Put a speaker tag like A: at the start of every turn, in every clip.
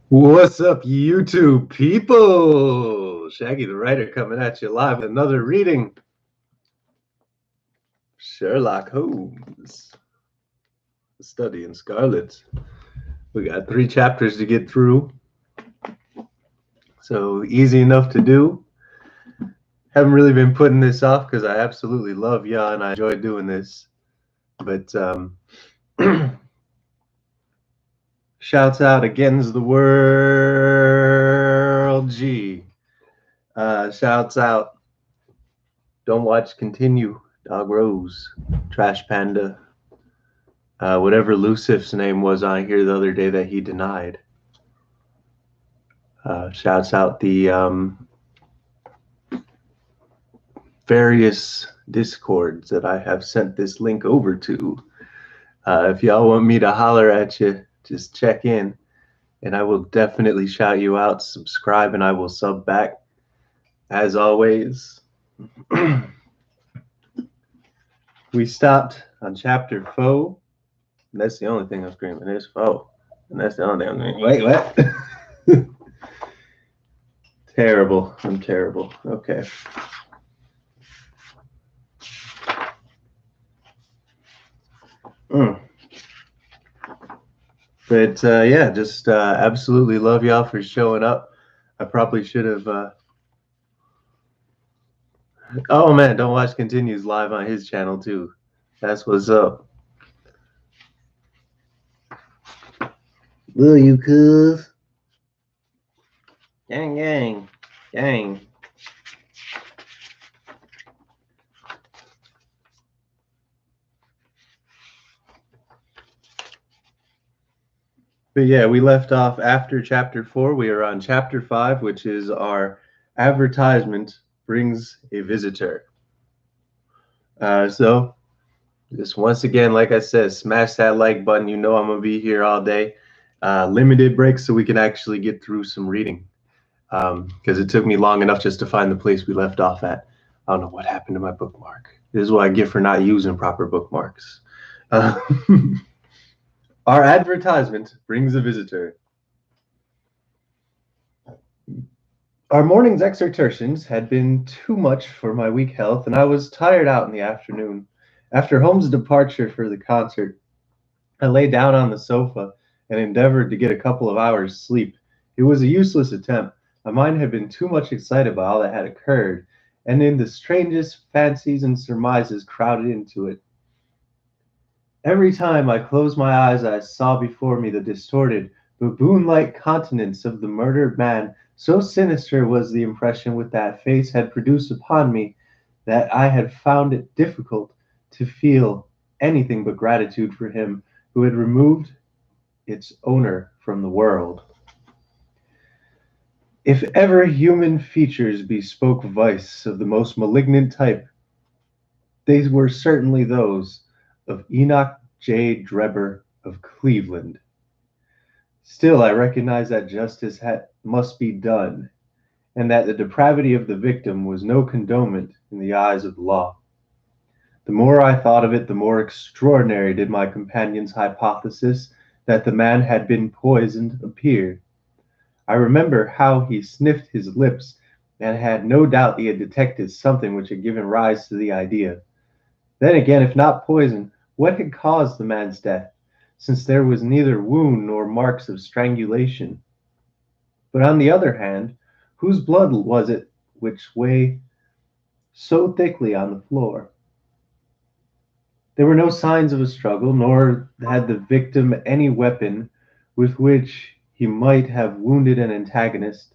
A: What's up, YouTube people? Shaggy the Writer coming at you live with another reading. Sherlock Holmes, studying Scarlet. We got 3 chapters to get through, so easy enough to do. Haven't really been putting this off because I absolutely love y'all and I enjoy doing this. But shouts out against the world, G. Shouts out. Don't watch, continue. Dog Rose, Trash Panda, whatever Lucif's name was on here the other day that he denied. Shouts out the various discords that I have sent this link over to. If y'all want me to holler at you, just check in and I will definitely shout you out. Subscribe and I will sub back. As always, we stopped on chapter 4. That's the only thing I'm screaming is 4. And that's the only thing I'm screaming. Wait, what? Terrible. I'm terrible. Okay. But yeah, just absolutely love y'all for showing up. I probably should have. Oh man, Don't Watch continues live on his channel too. That's what's up. Love you, cuz. Gang, gang, gang. But yeah, we left off after chapter 4. We are on chapter 5, which is our advertisement brings a visitor. So just once again, like I said, smash that like button. You know I'm going to be here all day. Limited breaks so we can actually get through some reading. Because it took me long enough just to find the place we left off at. I don't know what happened to my bookmark. This is what I get for not using proper bookmarks. Our advertisement brings a visitor. Our morning's exertions had been too much for my weak health, and I was tired out in the afternoon. After Holmes' departure for the concert, I lay down on the sofa and endeavored to get a couple of hours' sleep. It was a useless attempt. My mind had been too much excited by all that had occurred, and in the strangest fancies and surmises crowded into it. Every time I closed my eyes, I saw before me the distorted, baboon-like countenance of the murdered man. So sinister was the impression which that face had produced upon me that I had found it difficult to feel anything but gratitude for him who had removed its owner from the world. If ever human features bespoke vice of the most malignant type, they were certainly those of Enoch J. Drebber of Cleveland. Still, I recognized that justice must be done, and that the depravity of the victim was no condonement in the eyes of the law. The more I thought of it, the more extraordinary did my companion's hypothesis that the man had been poisoned appear. I remember how he sniffed his lips, and had no doubt he had detected something which had given rise to the idea. Then again, if not poison, what had caused the man's death, since there was neither wound nor marks of strangulation? But on the other hand, whose blood was it which lay so thickly on the floor? There were no signs of a struggle, nor had the victim any weapon with which he might have wounded an antagonist.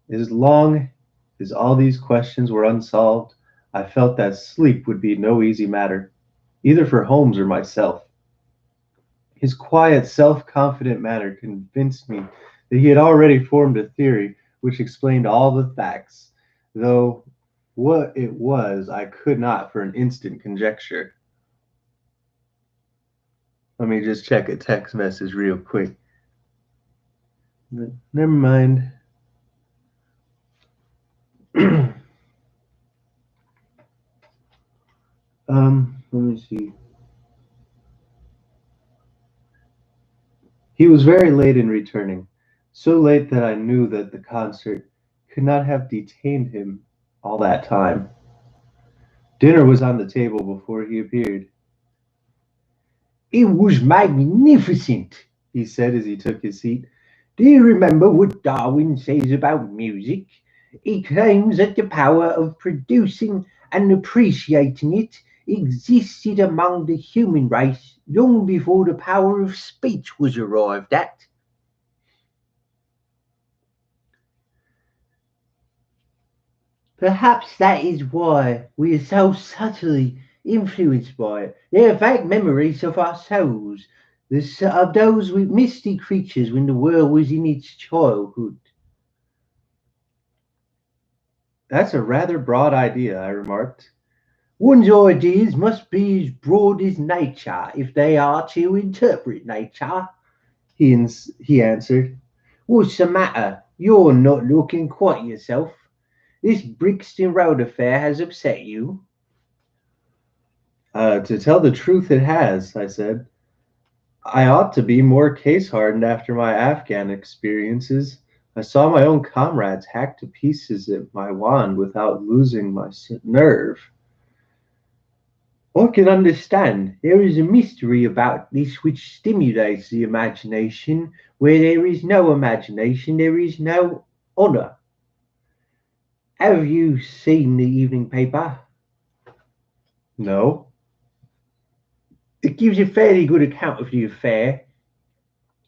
A: As long as all these questions were unsolved, I felt that sleep would be no easy matter, either for Holmes or myself. His quiet, self-confident manner convinced me that he had already formed a theory which explained all the facts, though what it was I could not for an instant conjecture. Let me just check a text message real quick. Never mind. Let me see. He was very late in returning. so late that I knew that the concert could not have detained him all that time. Dinner was on the table before he appeared.
B: It was magnificent, he said as he took his seat. Do you remember what Darwin says about music? He claims that the power of producing and appreciating it existed among the human race long before the power of speech was arrived at. Perhaps that is why we are so subtly influenced by it. They are vague memories of our souls, of those with misty creatures when the world was in its childhood.
A: That's a rather broad idea, I remarked.
B: One's ideas must be as broad as nature if they are to interpret nature,
A: He answered.
B: what's the matter? You're not looking quite yourself. This Brixton Road affair has upset you.
A: To tell the truth, it has, I said. I ought to be more case hardened after my Afghan experiences. I saw my own comrades hack to pieces at my wand without losing my nerve.
B: I can understand. There is a mystery about this which stimulates the imagination. Where there is no imagination, there is no honour. Have you seen the evening paper?
A: No,
B: It gives a fairly good account of the affair.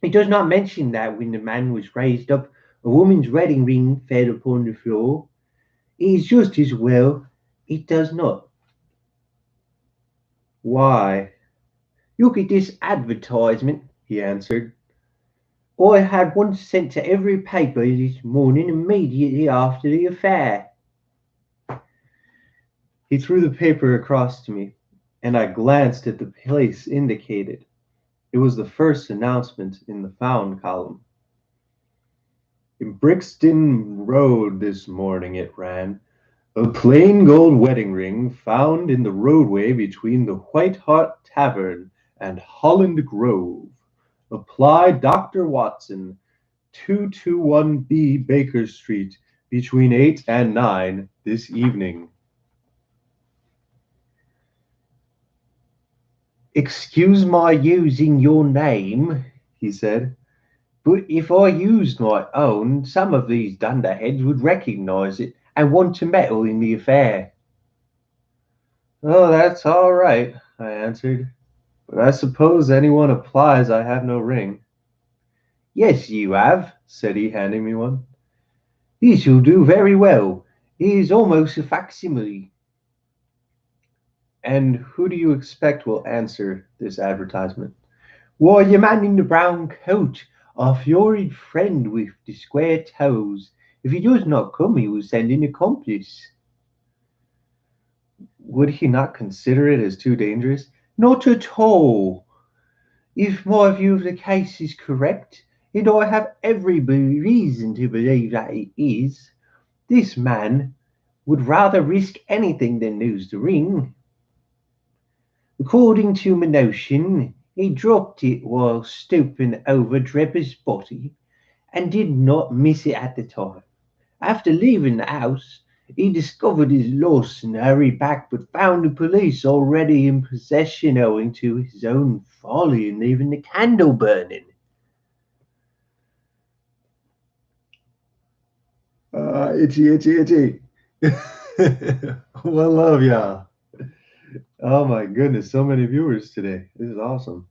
B: It does not mention that when the man was raised up, a woman's wedding ring fell upon the floor. It is just as well it does not.
A: why?
B: Look at this advertisement, he answered. I had one sent to every paper this morning immediately after the affair.
A: He threw the paper across to me, and I glanced at the place indicated. It was the first announcement in the found column. In Brixton Road this morning, it ran, a plain gold wedding ring found in the roadway between the White Hart Tavern and Holland Grove. Apply Dr. Watson, 221B Baker Street, between 8 and 9 this evening.
B: Excuse my using your name,
A: He said.
B: but if I used my own, some of these dunderheads would recognise it and want to meddle in the affair.
A: Oh, that's all right, I answered. But I suppose anyone applies I have no ring.
B: Yes, you have,
A: Said he, handing me one.
B: this will do very well. It is almost a facsimile.
A: And who do you expect will answer this advertisement?
B: Why, your man in the brown coat, our florid friend with the square toes. If he does not come, he will send an accomplice.
A: Would he not consider it as too dangerous?
B: Not at all. If my view of the case is correct, and I have every reason to believe that it is, this man would rather risk anything than lose the ring. According to my notion, he dropped it while stooping over Drebber's body and did not miss it at the time. After leaving the house, he discovered his loss and hurried back, but found the police already in possession owing to his own folly in leaving the candle burning.
A: Itchy, itchy, itchy. One love, y'all. Oh my goodness, so many viewers today. This is awesome.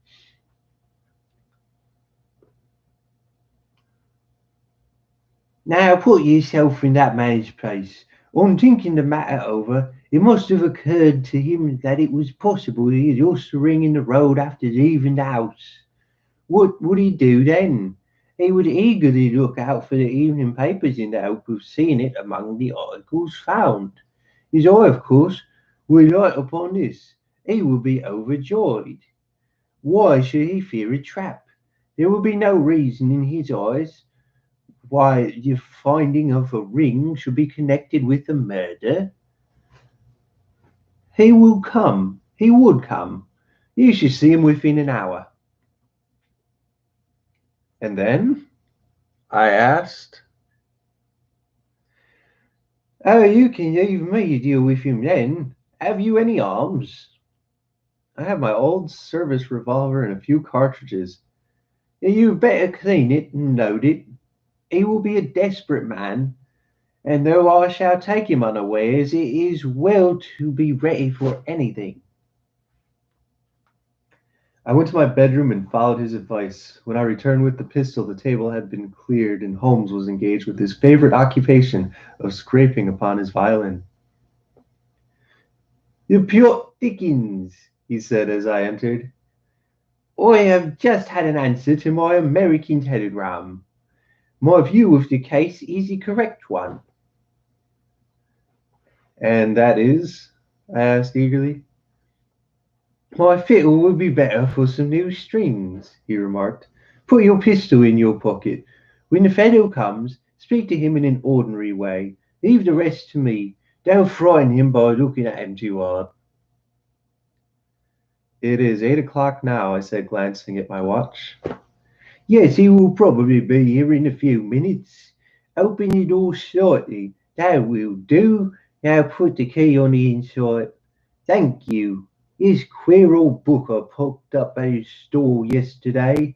B: Now put yourself in that man's place. On thinking the matter over, it must have occurred to him that it was possible he had lost the ring in the road after leaving the house. What would he do then? He would eagerly look out for the evening papers in the hope of seeing it among the articles found. His eye, of course, would light upon this. He would be overjoyed. Why should he fear a trap? There would be no reason in his eyes why the finding of a ring should be connected with a murder. He will come. He would come. You should see him within an hour.
A: And then? I asked.
B: Oh, you can leave me deal with him then. Have you any arms?
A: I have my old service revolver and a few cartridges.
B: You'd better clean it and load it. He will be a desperate man, and though I shall take him unawares, it is well to be ready for anything.
A: I went to my bedroom and followed his advice. When I returned with the pistol, the table had been cleared, and Holmes was engaged with his favorite occupation of scraping upon his violin.
B: "The pure Dickens," he said as I entered. "I have just had an answer to my American telegram. My view of the case is the correct one."
A: And that is? I asked eagerly.
B: "My fiddle would be better for some new strings," he remarked. "Put your pistol in your pocket. When the fellow comes, speak to him in an ordinary way. Leave the rest to me. Don't frighten him by looking at him too hard."
A: It is 8 o'clock now, I said, glancing at my watch.
B: "Yes, he will probably be here in a few minutes. Open the door slightly. That will do. Now put the key on the inside. Thank you. This queer old book I picked up at his store yesterday.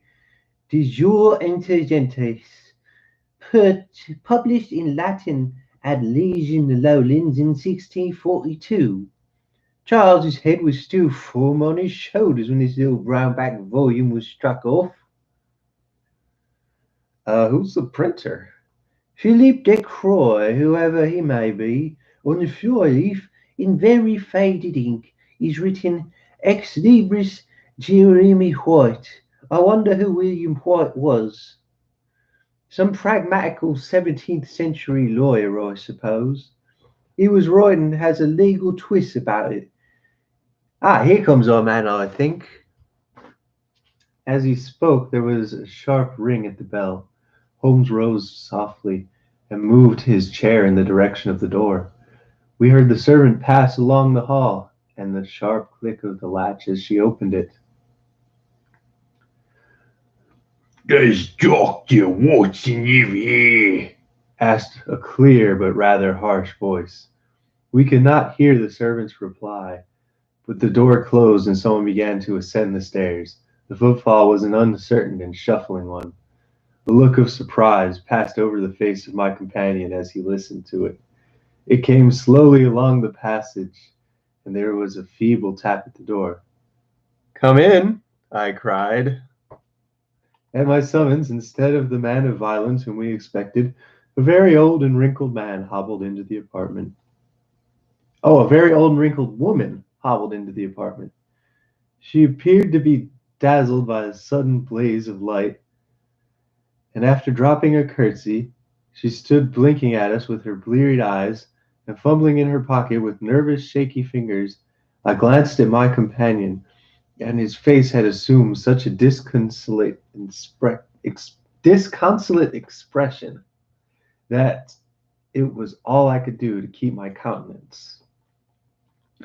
B: De jure intelligentes. Published in Latin at Liege in the Lowlands in 1642. Charles's head was still firm on his shoulders when this little brown-backed volume was struck off.
A: Who's the printer?
B: Philippe de Croix, whoever he may be. On the fly-leaf, in very faded ink, is written Ex Libris Jeremy White. I wonder who William White was. Some pragmatical 17th century lawyer, I suppose. He was writing has a legal twist about it. Ah, here comes our man, I think.
A: As he spoke, there was a sharp ring at the bell. Holmes rose softly and moved his chair in the direction of the door. We heard the servant pass along the hall and the sharp click of the latch as she opened it.
B: "Does Dr. Watson live here?"
A: Asked a clear but rather harsh voice. We could not hear the servant's reply, but the door closed and someone began to ascend the stairs. The footfall was an uncertain and shuffling one. A look of surprise passed over the face of my companion as he listened to it. It came slowly along the passage, and there was a feeble tap at the door. "Come in," I cried. At my summons, instead of the man of violence whom we expected, a very old and wrinkled man hobbled into the apartment. Oh, a very old and wrinkled woman hobbled into the apartment. She appeared to be dazzled by a sudden blaze of light, and after dropping a curtsy, she stood blinking at us with her bleared eyes and fumbling in her pocket with nervous, shaky fingers. I glanced at my companion, and his face had assumed such a disconsolate expression that it was all I could do to keep my countenance.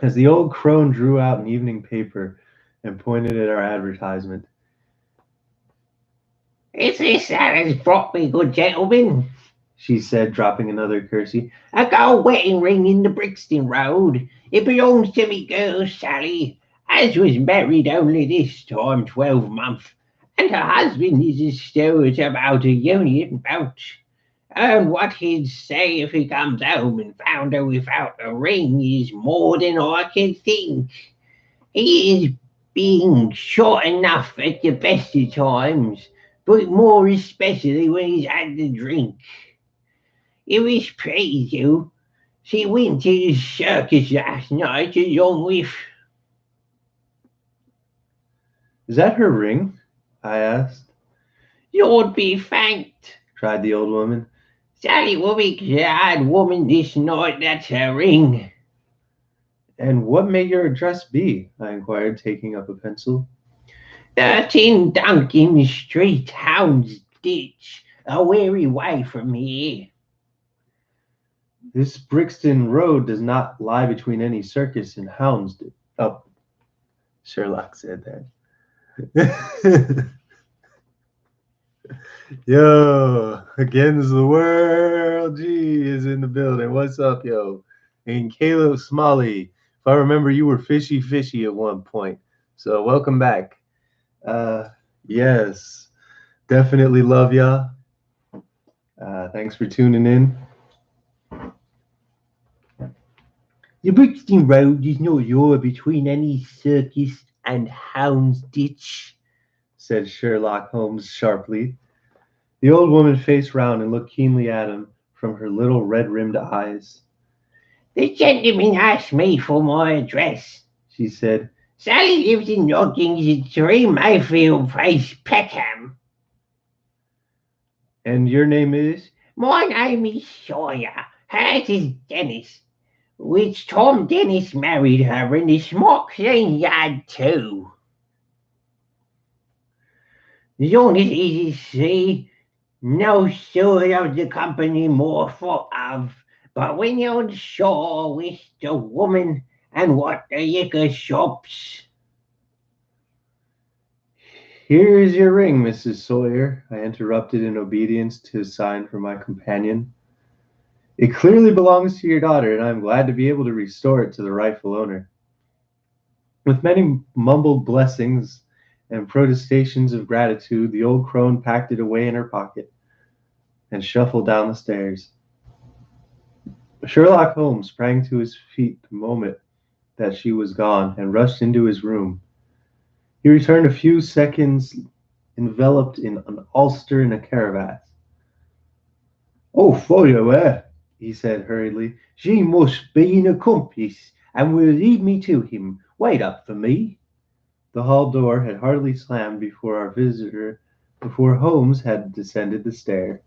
A: As the old crone drew out an evening paper and pointed at our advertisement.
B: "Is this that has brought me, good gentlemen?"
A: she said, dropping another curtsy.
B: "A gold wedding ring in the Brixton Road. It belongs to me girl Sally, as was married only this time 12 month, and her husband is a steward about a union bout. And what he'd say if he comes home and found her without a ring is more than I can think. He is being short enough at the best of times, but more especially when he's had the drink. It was praise you. She went to the circus last night along with—"
A: "Is that her ring?" I asked.
B: "Lord be thanked,"
A: cried the old woman.
B: "Sally will be glad, woman, this night that's her ring."
A: "And what may your address be?" I inquired, taking up a pencil.
B: 13 Duncan Street, Houndsditch, a weary way from here.
A: This Brixton Road does not lie between any circus and Houndsditch. Oh, Sherlock said that. Yo, against the world. G is in the building. What's up, yo? And Caleb Smalley. If I remember, you were fishy at one point. So welcome back. Uh, yes, definitely love ya. Thanks for tuning in.
B: The Brixton Road is not your between any circus and hound's ditch,
A: Said Sherlock Holmes sharply. The old woman faced round and looked keenly at him from her little red-rimmed eyes.
B: The gentleman asked me for my address,
A: She said,
B: Sally lives in Noggings at 3 Mayfield Place, Peckham.
A: and your name is?
B: My name is Sawyer. Hers is Dennis. Which Tom Dennis married her in the Smock-Lane Yard too. As long as easy to see, no sort of the company more thought of. But when you're on shore with the woman and what the liquor shops.
A: Here is your ring, Mrs. Sawyer, I interrupted in obedience to a sign from my companion. It clearly belongs to your daughter, and I am glad to be able to restore it to the rightful owner. With many mumbled blessings and protestations of gratitude, the old crone packed it away in her pocket and shuffled down the stairs. Sherlock Holmes sprang to his feet the moment that she was gone and rushed into his room. He returned a few seconds enveloped in an ulster and a cravat. "Oh, follow her," he said hurriedly. "She must be an accomplice, and will lead me to him. Wait up for me." The hall door had hardly slammed before Holmes had descended the stair.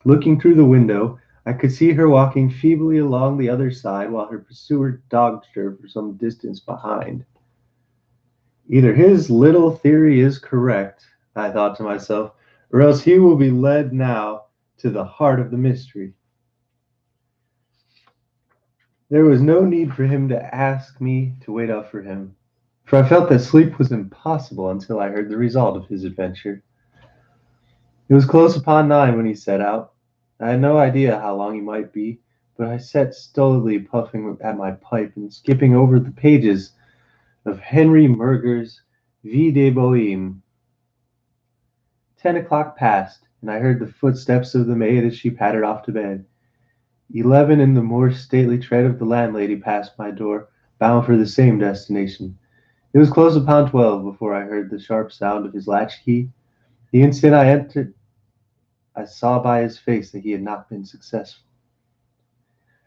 A: Looking through the window, I could see her walking feebly along the other side while her pursuer dogged her for some distance behind. Either his little theory is correct, I thought to myself, or else he will be led now to the heart of the mystery. There was no need for him to ask me to wait up for him, for I felt that sleep was impossible until I heard the result of his adventure. It was close upon 9 when he set out. I had no idea how long he might be, but I sat stolidly puffing at my pipe and skipping over the pages of Henry Murger's Vie de Boheme. 10 o'clock passed, and I heard the footsteps of the maid as she pattered off to bed. 11, and the more stately tread of the landlady passed my door, bound for the same destination. It was close upon 12 before I heard the sharp sound of his latchkey. The instant I entered, I saw by his face that he had not been successful.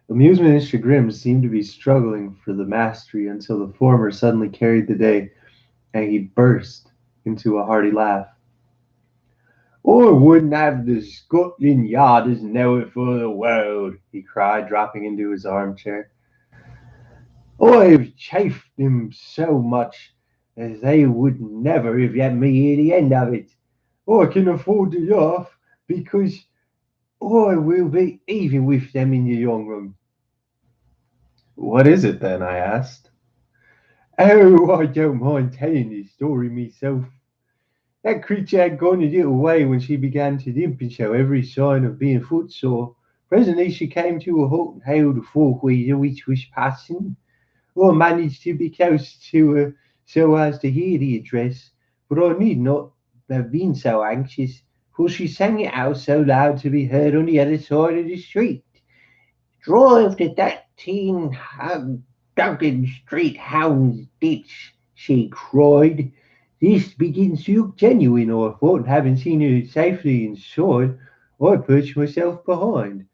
A: Amusement and chagrin seemed to be struggling for the mastery until the former suddenly carried the day, and he burst into a hearty laugh. "I wouldn't have the Scotland Yarders know it for the world," he cried, dropping into his armchair. "I've chaffed them so much as they would never have let me hear the end of it. I can afford to laugh because I will be even with them in the long run." "What is it, then?" I asked.
B: "Oh, I don't mind telling the story myself. That creature had gone a little way when she began to limp and show every sign of being footsore. Presently she came to a halt and hailed a four-wheeler which was passing. I managed to be close to her so as to hear the address, but I need not have been so anxious, for she sang it out so loud to be heard on the other side of the street. 'Drive to that Duncan Street hound's ditch,' she cried. This begins to look genuine, I thought, and having seen her safely inside, I perched myself behind.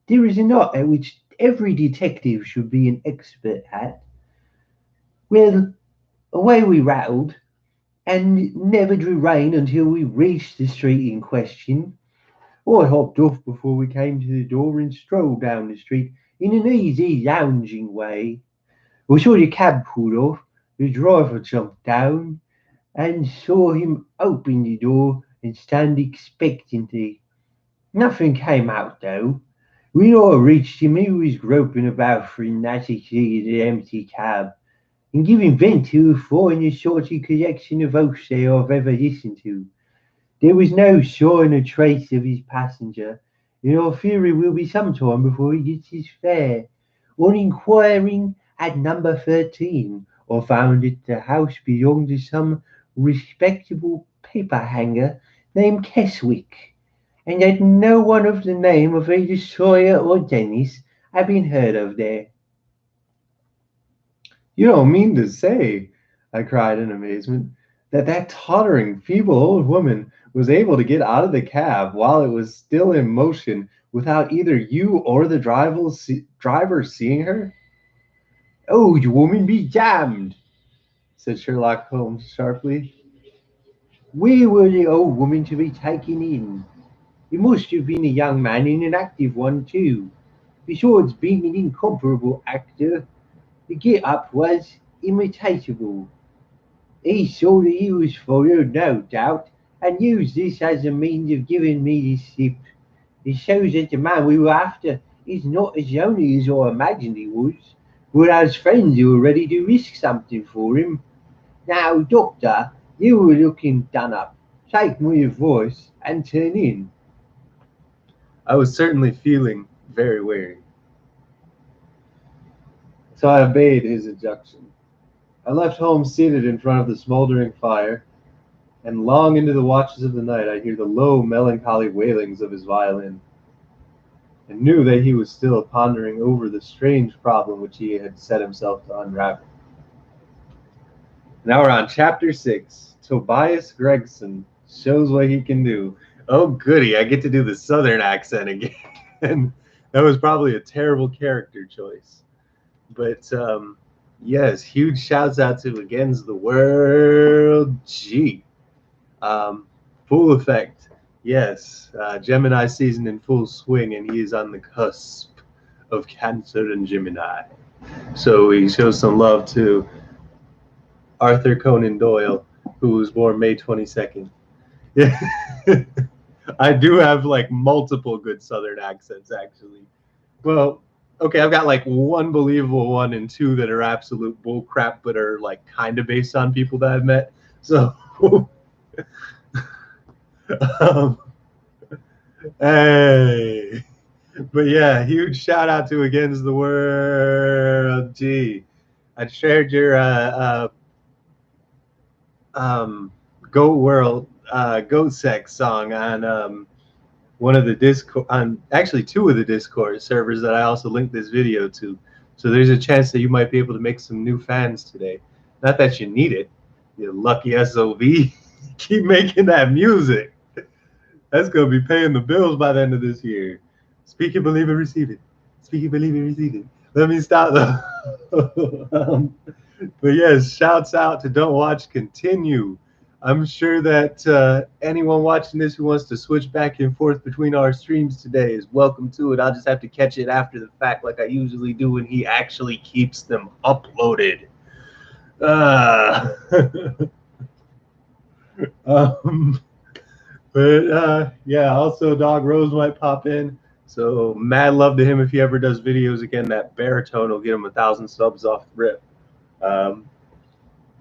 B: There is an art at which every detective should be an expert at. Well, away we rattled, and never drew rein until we reached the street in question. I hopped off before we came to the door and strolled down the street in an easy, lounging way. I saw the cab pull off, the driver jumped down, and saw him open the door and stand expectantly. Nothing came out though. When I reached him, he was groping about frantically in the empty cab, and giving vent to the finest sort of collection of oaths I've ever listened to. There was no sign or trace of his passenger, and I fear it will be some time before he gets his fare. On inquiring at number 13, I found that the house belonged to some respectable paper hanger named Keswick, and that no one of the name of either Sawyer or Dennis had been heard of there.
A: You don't mean to say, I cried in amazement, that that tottering, feeble old woman was able to get out of the cab while it was still in motion without either you or the driver seeing her?
B: Old woman be damned!
A: Said Sherlock Holmes sharply.
B: Where were the old woman to be taken in? He must have been a young man and an active one too. Besides being an incomparable actor, the get-up was imitatable. He saw that he was followed, no doubt, and used this as a means of giving me the slip. It shows that the man we were after is not as lonely as I imagined he was, but has friends who are ready to risk something for him. Now, Doctor, you were looking done up. Take my advice and turn in.
A: I was certainly feeling very weary, so I obeyed his injunction. I left Holmes seated in front of the smoldering fire, and long into the watches of the night I hear the low, melancholy wailings of his violin, and knew that he was still pondering over the strange problem which he had set himself to unravel. Now we're on chapter 6. Tobias Gregson shows what he can do. Oh, goody, I get to do the southern accent again. That was probably a terrible character choice. But yes, huge shouts out to Against the World G. Full effect. Yes, Gemini season in full swing, and he is on the cusp of Cancer and Gemini. So he shows some love to Arthur Conan Doyle, who was born May 22nd. Yeah. I do have like multiple good southern accents, actually. Well, okay, I've got like one believable one and two that are absolute bullcrap, but are like kind of based on people that I've met. So, um, hey. But yeah, huge shout out to Against the World. Gee, I shared your Goat World Goat Sex song on one of the Discord, on actually two of the Discord servers that I also linked this video to. So there's a chance that you might be able to make some new fans today. Not that you need it, you lucky SOB. Keep making that music. That's gonna be paying the bills by the end of this year. Speak it, believe it, receive it. Speak it, believe it, receive it. Let me stop though. But yes, shouts out to Don't Watch Continue. I'm sure that anyone watching this who wants to switch back and forth between our streams today is welcome to it. I'll just have to catch it after the fact like I usually do when he actually keeps them uploaded. um, but yeah, also Dog Rose might pop in. So mad love to him if he ever does videos again. That baritone will get him 1,000 subs off the rip.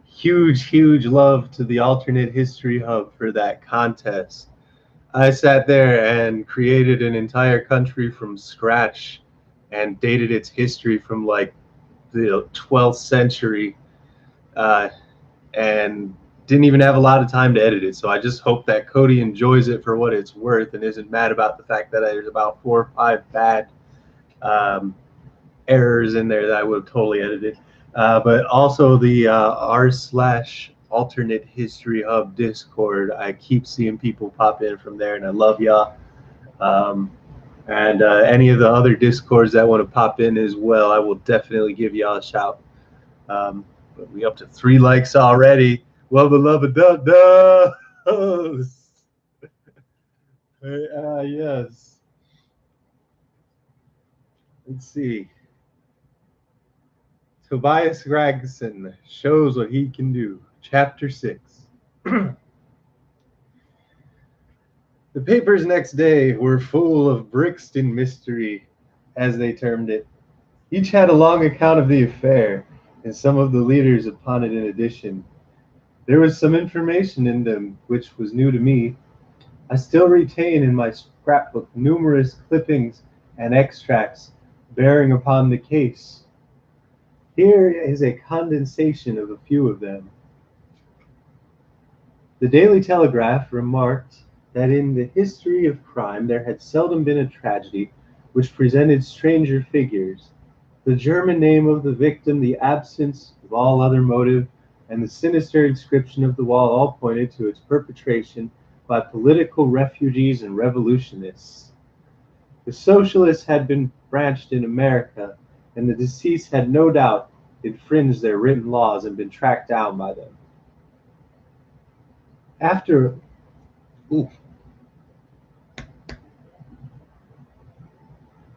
A: Huge love to the Alternate History Hub for that contest. I sat there and created an entire country from scratch and dated its history from like the 12th century and didn't even have a lot of time to edit it. So I just hope that Cody enjoys it for what it's worth and isn't mad about the fact that there's about 4 or 5 bad errors in there that I would have totally edited. But also the r/alternate history hub Discord. I keep seeing people pop in from there, and I love y'all. And any of the other Discords that want to pop in as well, I will definitely give y'all a shout. But we up to 3 likes already. Love a yes. Let's see. Tobias Gregson shows what he can do. Chapter 6. The papers next day were full of Brixton mystery, as they termed it. Each had a long account of the affair, and some of the leaders upon it in addition. There was some information in them which was new to me, I still retain in my scrapbook numerous clippings and extracts bearing upon the case. Here is a condensation of a few of them. The Daily Telegraph remarked that in the history of crime there had seldom been a tragedy which presented stranger figures. The German name of the victim, the absence of all other motive, and the sinister inscription of the wall all pointed to its perpetration by political refugees and revolutionists. The Socialists had been branched in America, and the deceased had no doubt infringed their written laws and been tracked down by them. After ooh,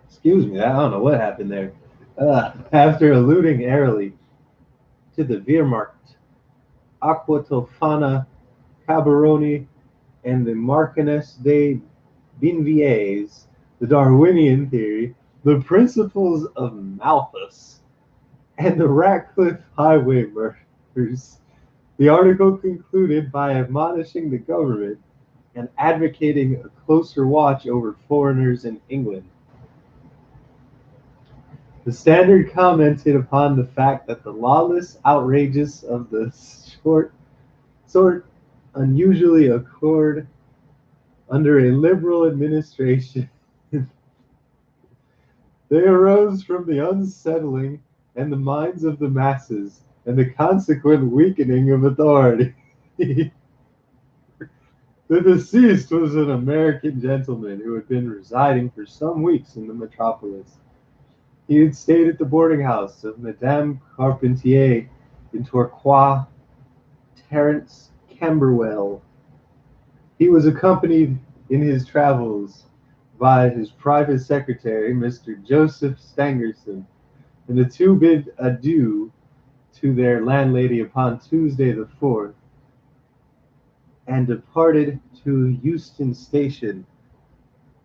A: excuse me, I don't know what happened there. After alluding airily to the Wehrmacht, Aqua Tofana, Cabaroni, and the Marchioness de Binviers, the Darwinian theory, the principles of Malthus, and the Ratcliffe highway murders, the article concluded by admonishing the government and advocating a closer watch over foreigners in England. The Standard commented upon the fact that the lawless outrages of the sort unusually occurred under a liberal administration. They arose from the unsettling and the minds of the masses and the consequent weakening of authority. The deceased was an American gentleman who had been residing for some weeks in the metropolis. He had stayed at the boarding house of Madame Carpentier in Torquay Terence Camberwell. He was accompanied in his travels by his private secretary, Mr. Joseph Stangerson, and the two bid adieu to their landlady upon Tuesday the 4th, and departed to Euston Station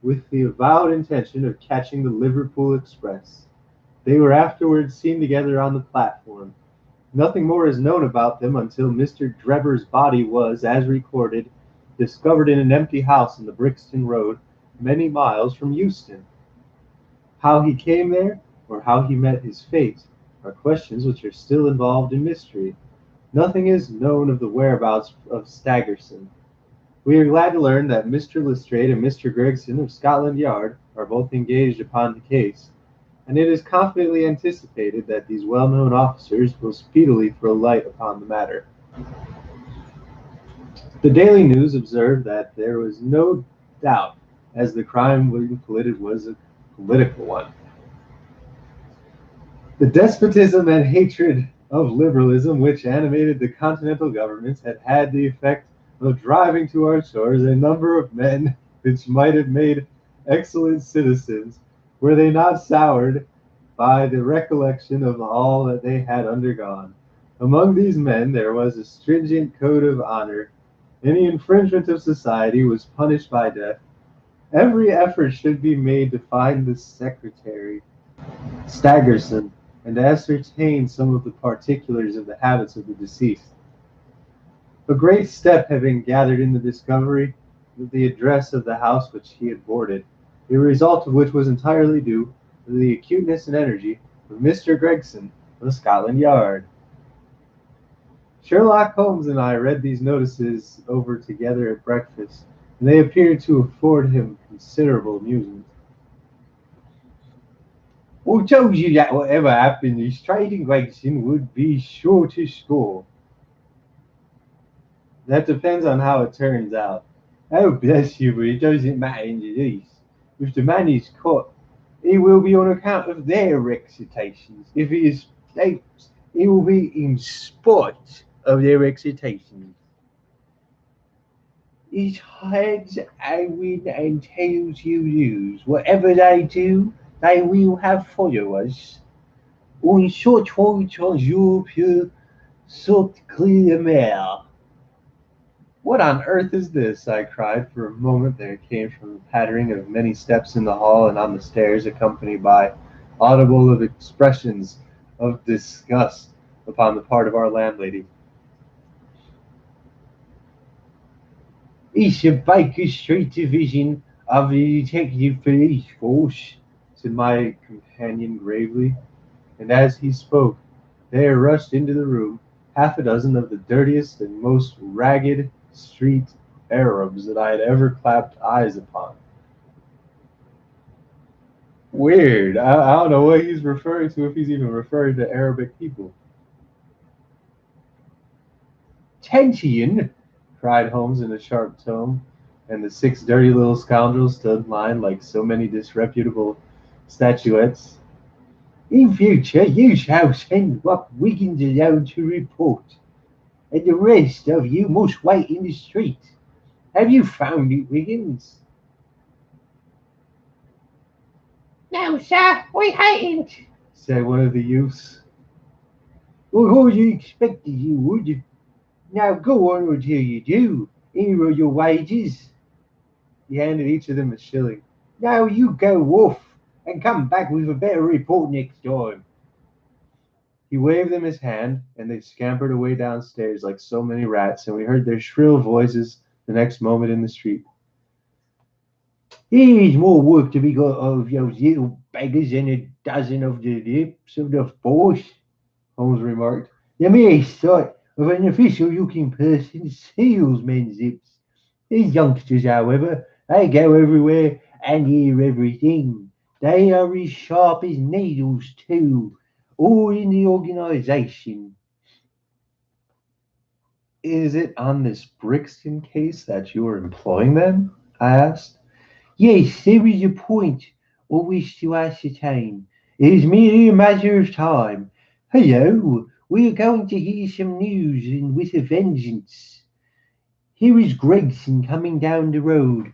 A: with the avowed intention of catching the Liverpool express. They were afterwards seen together on the platform. Nothing more is known about them until Mr. Drebber's body was, as recorded, discovered in an empty house in the Brixton Road, many miles from Euston. How he came there, or how he met his fate, are questions which are still involved in mystery. Nothing is known of the whereabouts of Staggerson. We are glad to learn that Mr. Lestrade and Mr. Gregson of Scotland Yard are both engaged upon the case, and it is confidently anticipated that these well-known officers will speedily throw light upon the matter. The Daily News observed that there was no doubt as the crime was a political one. The despotism and hatred of liberalism which animated the continental governments had had the effect of driving to our shores a number of men which might have made excellent citizens were they not soured by the recollection of all that they had undergone. Among these men there was a stringent code of honor. Any infringement of society was punished by death. Every effort should be made to find the secretary, Staggerson, and to ascertain some of the particulars of the habits of the deceased. A great step had been gathered in the discovery of the address of the house which he had boarded, the result of which was entirely due to the acuteness and energy of Mr. Gregson of Scotland Yard. Sherlock Holmes and I read these notices over together at breakfast, and they appeared to afford him considerable amusement. "I told you that whatever happened, Lestrade and Gregson would be sure to score." "That depends on how it turns out."
B: "Oh, bless you, but it doesn't matter in the least. If the man is caught, it will be on account of their recitations. If he escapes, it will be in spite of their recitations. His heads I win and tails you lose. Whatever they do, they will have followers. On short route en jour pure, sorte clear mer."
A: "What on earth is this?" I cried. For a moment there came from the pattering of many steps in the hall and on the stairs, accompanied by audible expressions of disgust upon the part of our landlady.
B: It's the Baker Street Division of the Detective Police Force,
A: said my companion gravely, and as he spoke there rushed into the room half a dozen of the dirtiest and most ragged street Arabs that I had ever clapped eyes upon. Weird. I don't know what he's referring to, if he's even referring to Arabic people. Tention! cried Holmes in a sharp tone, and the six dirty little scoundrels stood in line like so many disreputable statuettes.
B: In future, you shall send what Wiggins alone to report, and the rest of you must wait in the street. Have you found it, Wiggins?
C: No, sir, we haven't.
A: said one of the youths.
B: Well, you expected you would. Now go on until you do. Here are your wages.
A: He handed each of them a shilling.
B: Now you go off and come back with a better report next time.
A: He waved them his hand, and they scampered away downstairs like so many rats, and we heard their shrill voices the next moment in the street.
B: Here is more work to be got of those little beggars than a dozen of the lips of the force,
A: Holmes remarked.
B: the mere sight of an official-looking person seals men's lips. These youngsters, however, they go everywhere and hear everything. They are as sharp as needles, too, all in the organisation.
A: Is it on this Brixton case that you are employing them? I asked.
B: Yes, there is a point I wish to ascertain. It is merely a matter of time. Hello, we are going to hear some news and with a vengeance. Here is Gregson coming down the road,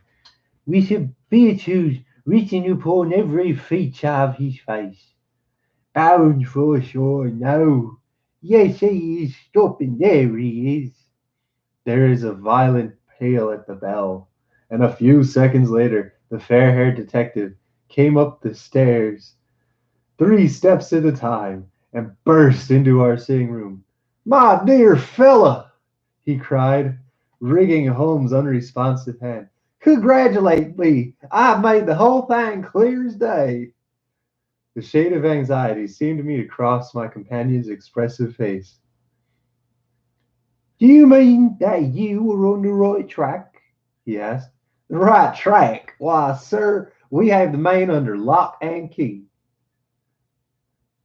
B: with a beard written upon every feature of his face. Bound for sure, no. Yes, he is stopping. There he is.
A: There is a violent peal at the bell, and a few seconds later the fair-haired detective came up the stairs, 3 steps at a time, and burst into our sitting room. "My dear fellow," he cried, wringing Holmes' unresponsive hand, "congratulate me! I've made the whole thing clear as day." The shade of anxiety seemed to me to cross my companion's expressive face.
B: Do you mean that you were on the right track?
A: He asked. "The right track? Why, sir, we have the man under lock and key."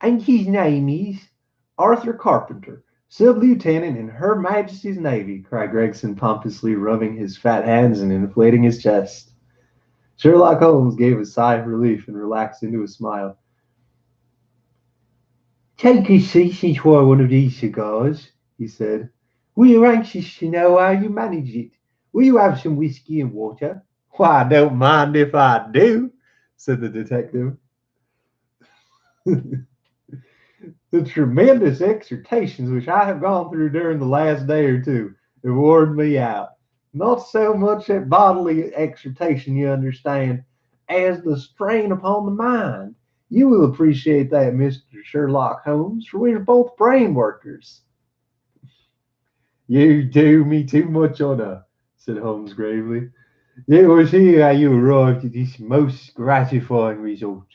B: And his name is?
A: "Arthur Carpenter, sub-lieutenant in Her Majesty's Navy," cried Gregson, pompously rubbing his fat hands and inflating his chest. Sherlock Holmes gave a sigh of relief and relaxed into a smile.
B: Take a seat and try one of these cigars, he said. We are anxious to know how you manage it. Will you have some whiskey and water?
A: "Why, I don't mind if I do," said the detective. "The tremendous exertions which I have gone through during the last day or two have worn me out. Not so much that bodily exertion, you understand, as the strain upon the mind. You will appreciate that, Mr. Sherlock Holmes, for we are both brain workers." "You do me too much honor," said Holmes gravely. "It was here how you arrived at this most gratifying result."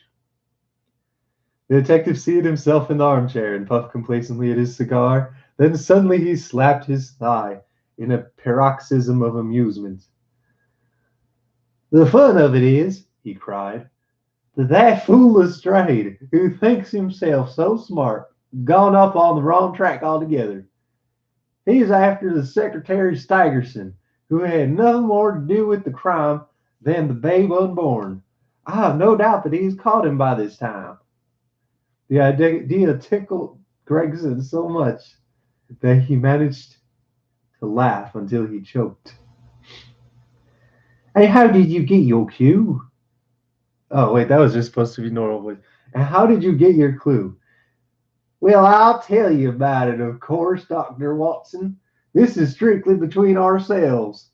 A: The detective seated himself in the armchair and puffed complacently at his cigar. Then suddenly he slapped his thigh in a paroxysm of amusement. "The fun of it is," he cried, "that fool Lestrade, who thinks himself so smart, gone up on the wrong track altogether. He's after the Secretary Staggerson, who had nothing more to do with the crime than the babe unborn. I have no doubt that he's caught him by this time." The idea tickled Gregson so much that he managed to laugh until he choked.
B: And how did you get your cue?
A: Oh, wait, that was just supposed to be normal voice. "And how did you get your clue?" "Well, I'll tell you about it, of course, Dr. Watson. This is strictly between ourselves.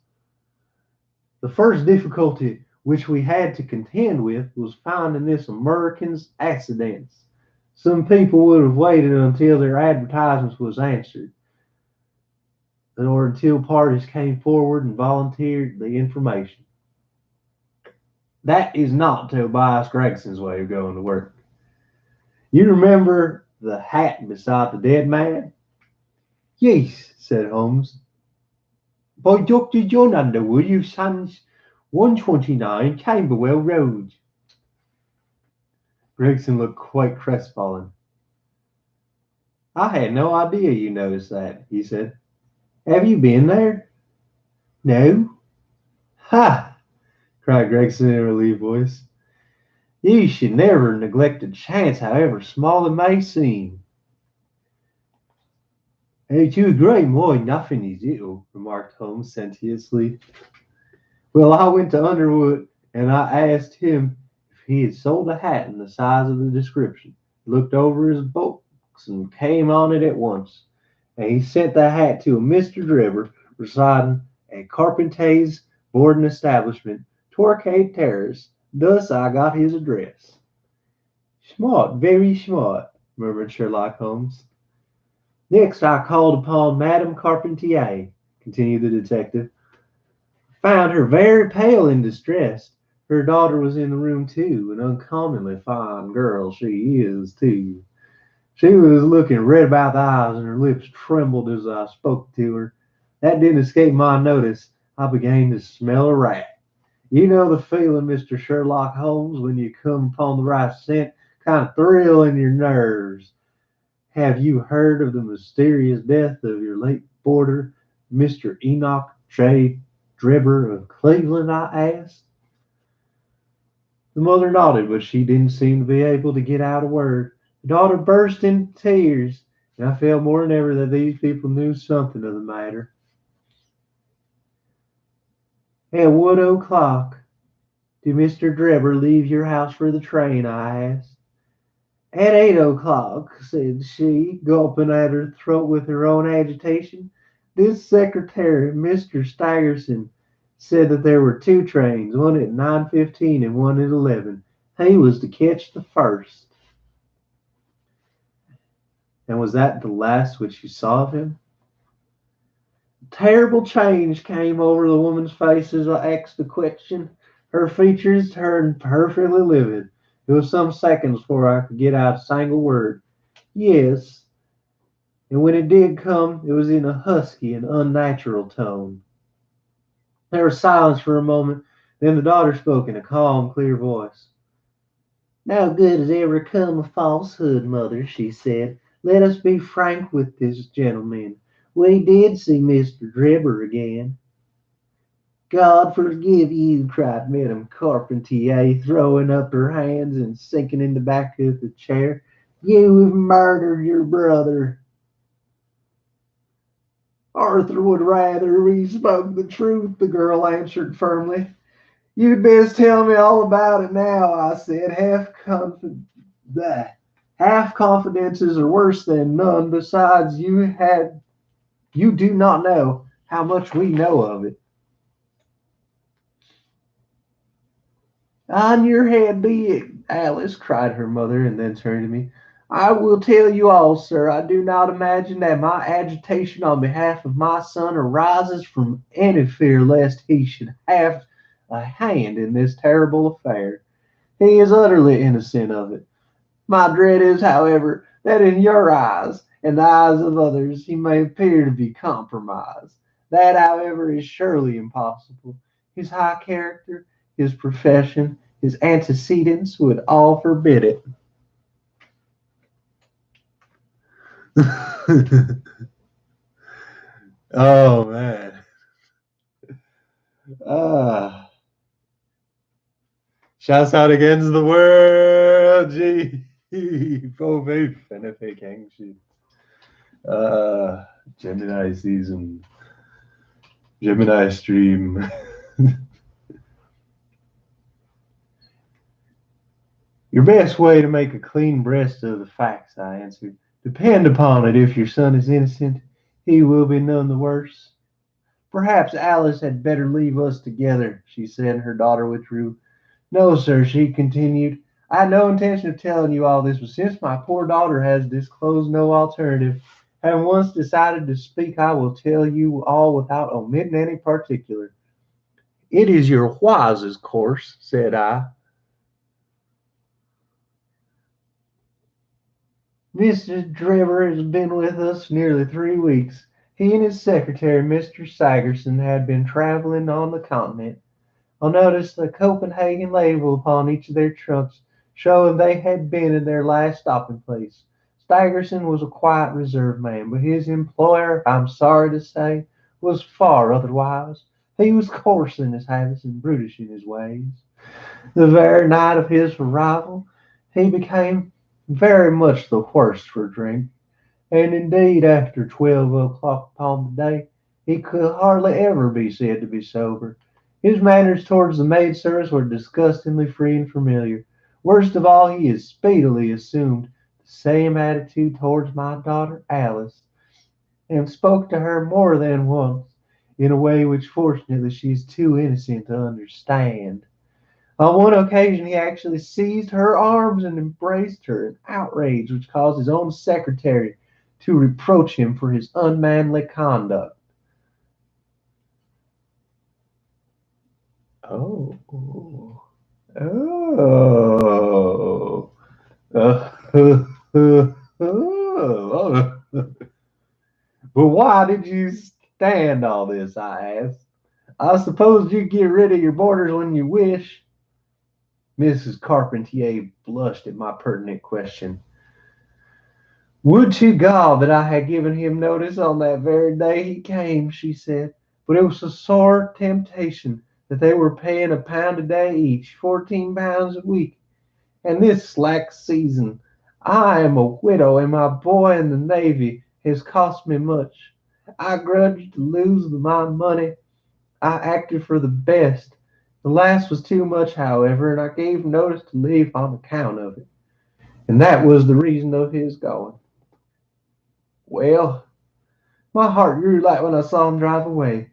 A: The first difficulty which we had to contend with was finding this American's accidents. Some people would have waited until their advertisements was answered. or until parties came forward and volunteered the information. That is not Tobias Gregson's way of going to work. You remember the hat beside the dead man?
B: Yes, said Holmes. By Dr. John Underwood of Sons, 129 Camberwell Road.
A: Gregson looked quite crestfallen. I had no idea you noticed that, he said. Have you been there?
B: No.
A: Ha! Cried Gregson in a relieved voice. You should never neglect a chance, however small it may seem.
B: To a great mind, nothing is ill, remarked Holmes sententiously.
A: Well, I went to Underwood and I asked him if he had sold a hat in the size of the description. He looked over his books and came on it at once. And he sent the hat to a Mr. Drebber residing at Carpentay's boarding establishment, Torquay Terrace. Thus I got his address.
B: Smart, very smart, murmured Sherlock Holmes.
A: Next I called upon Madame Carpentier, continued the detective. Found her very pale and distressed. Her daughter was in the room too, an uncommonly fine girl she is too. She was looking red about the eyes and her lips trembled as I spoke to her. That didn't escape my notice. I began to smell a rat. You know the feeling, Mr. Sherlock Holmes, when you come upon the right scent, kind of thrill in your nerves. Have you heard of the mysterious death of your late boarder, Mr. Enoch J. Drebber of Cleveland? I asked. The mother nodded, but she didn't seem to be able to get out a word. The daughter burst into tears, and I felt more than ever that these people knew something of the matter. At what o'clock did Mr. Drebber leave your house for the train? I asked. At 8 o'clock, said she, gulping at her throat with her own agitation. This secretary, Mr. Staggerson, said that there were two trains, one at 9:15 and one at 11. He was to catch the first. And was that the last which you saw of him? A terrible change came over the woman's face as I asked the question. Her features turned perfectly livid. It was some seconds before I could get out a single word. Yes, and when it did come, it was in a husky and unnatural tone. There was silence for a moment. Then the daughter spoke in a calm, clear voice. No good has ever come of falsehood, mother, she said. Let us be frank with this gentleman. We did see Mr. Drebber again. God forgive you, cried Madame Carpentier, throwing up her hands and sinking in the back of the chair. You have murdered your brother. Arthur would rather we spoke the truth, the girl answered firmly. You'd best tell me all about it now, I said. Half confidences are worse than none. Besides, you do not know how much we know of it. On your head be it, Alice, cried her mother, and then turned to me. I will tell you all, sir. I do not imagine that my agitation on behalf of my son arises from any fear lest he should have a hand in this terrible affair. He is utterly innocent of it. My dread is, however, that in your eyes and the eyes of others he may appear to be compromised. That, however, is surely impossible. His high character, his profession, his antecedents would all forbid it. Oh man. Ah. Shouts out against the world, G. Faux benefit Kangshi. Gemini season. Gemini stream. Your best way to make a clean breast of the facts, I answered. Depend upon it, if your son is innocent, he will be none the worse. Perhaps Alice had better leave us together, she said, and her daughter withdrew. No, sir, she continued. I had no intention of telling you all this, but since my poor daughter has disclosed no alternative, Having once decided to speak, I will tell you all without omitting any particular. It is your wisest course, said I. Mr. Drebber has been with us nearly 3 weeks. He and his secretary, Mr. Sigerson, had been traveling on the continent. I noticed the Copenhagen label upon each of their trunks, showing they had been in their last stopping place. Staggerson was a quiet, reserved man, but his employer, I'm sorry to say, was far otherwise. He was coarse in his habits and brutish in his ways. The very night of his arrival, he became very much the worse for drink, and indeed, after 12 o'clock upon the day, he could hardly ever be said to be sober. His manners towards the maid servants were disgustingly free and familiar. Worst of all, he has speedily assumed the same attitude towards my daughter Alice, and spoke to her more than once, in a way which fortunately she is too innocent to understand. On one occasion he actually seized her arms and embraced her, an outrage which caused his own secretary to reproach him for his unmanly conduct. Oh, oh, oh. But why did you stand all this? I asked. I suppose you get rid of your boarders when you wish. Mrs. Carpentier blushed at my pertinent question. Would to God that I had given him notice on that very day he came, she said. But it was a sore temptation that they were paying £1 a day each, £14 a week. And this slack season, I am a widow, and my boy in the Navy has cost me much. I grudged to lose my money. I acted for the best. The last was too much, however, and I gave notice to leave on account of it. And that was the reason of his going. Well, my heart grew light when I saw him drive away.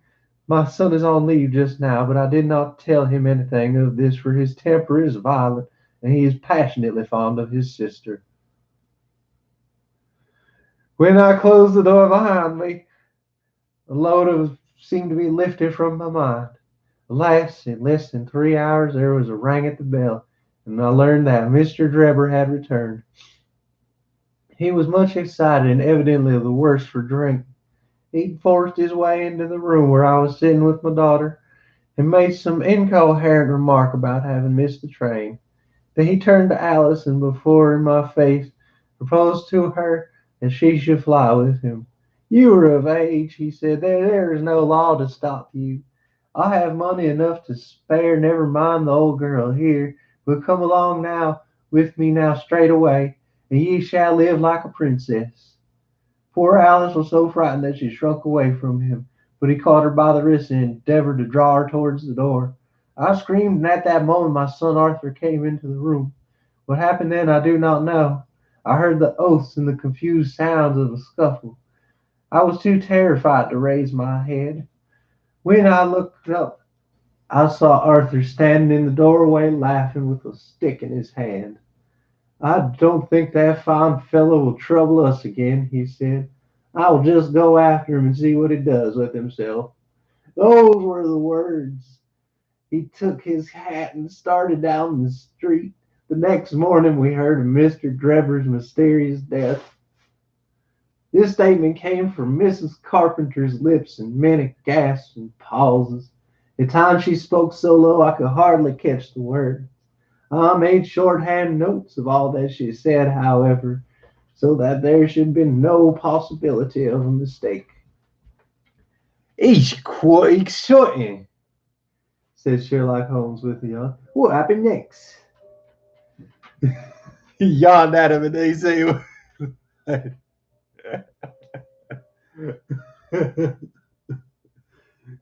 A: My son is on leave just now, but I did not tell him anything of this, for his temper is violent, and he is passionately fond of his sister. When I closed the door behind me, a load of seemed to be lifted from my mind. Alas, in less than 3 hours there was a ring at the bell, and I learned that Mr. Drebber had returned. He was much excited and evidently the worse for drink. He forced his way into the room where I was sitting with my daughter, and made some incoherent remark about having missed the train. Then he turned to Alice, and before in my face proposed to her that she should fly with him. You are of age, he said. There is no law to stop you. I have money enough to spare, never mind the old girl here. But come along now with me now straight away, and ye shall live like a princess. Poor Alice was so frightened that she shrunk away from him, but he caught her by the wrist and endeavored to draw her towards the door. I screamed, and at that moment my son Arthur came into the room. What happened then I do not know. I heard the oaths and the confused sounds of a scuffle. I was too terrified to raise my head. When I looked up, I saw Arthur standing in the doorway laughing with a stick in his hand. I don't think that fine fellow will trouble us again, he said. I will just go after him and see what he does with himself. Those were the words. He took his hat and started down the street. The next morning we heard of Mr. Drebber's mysterious death. This statement came from Mrs. Carpenter's lips in many gasps and pauses. At times she spoke so low I could hardly catch the words. I made shorthand notes of all that she said, however, so that there should be no possibility of a mistake. It's quite exciting, said Sherlock Holmes with a yawn. What happened next? He yawned at him and he said,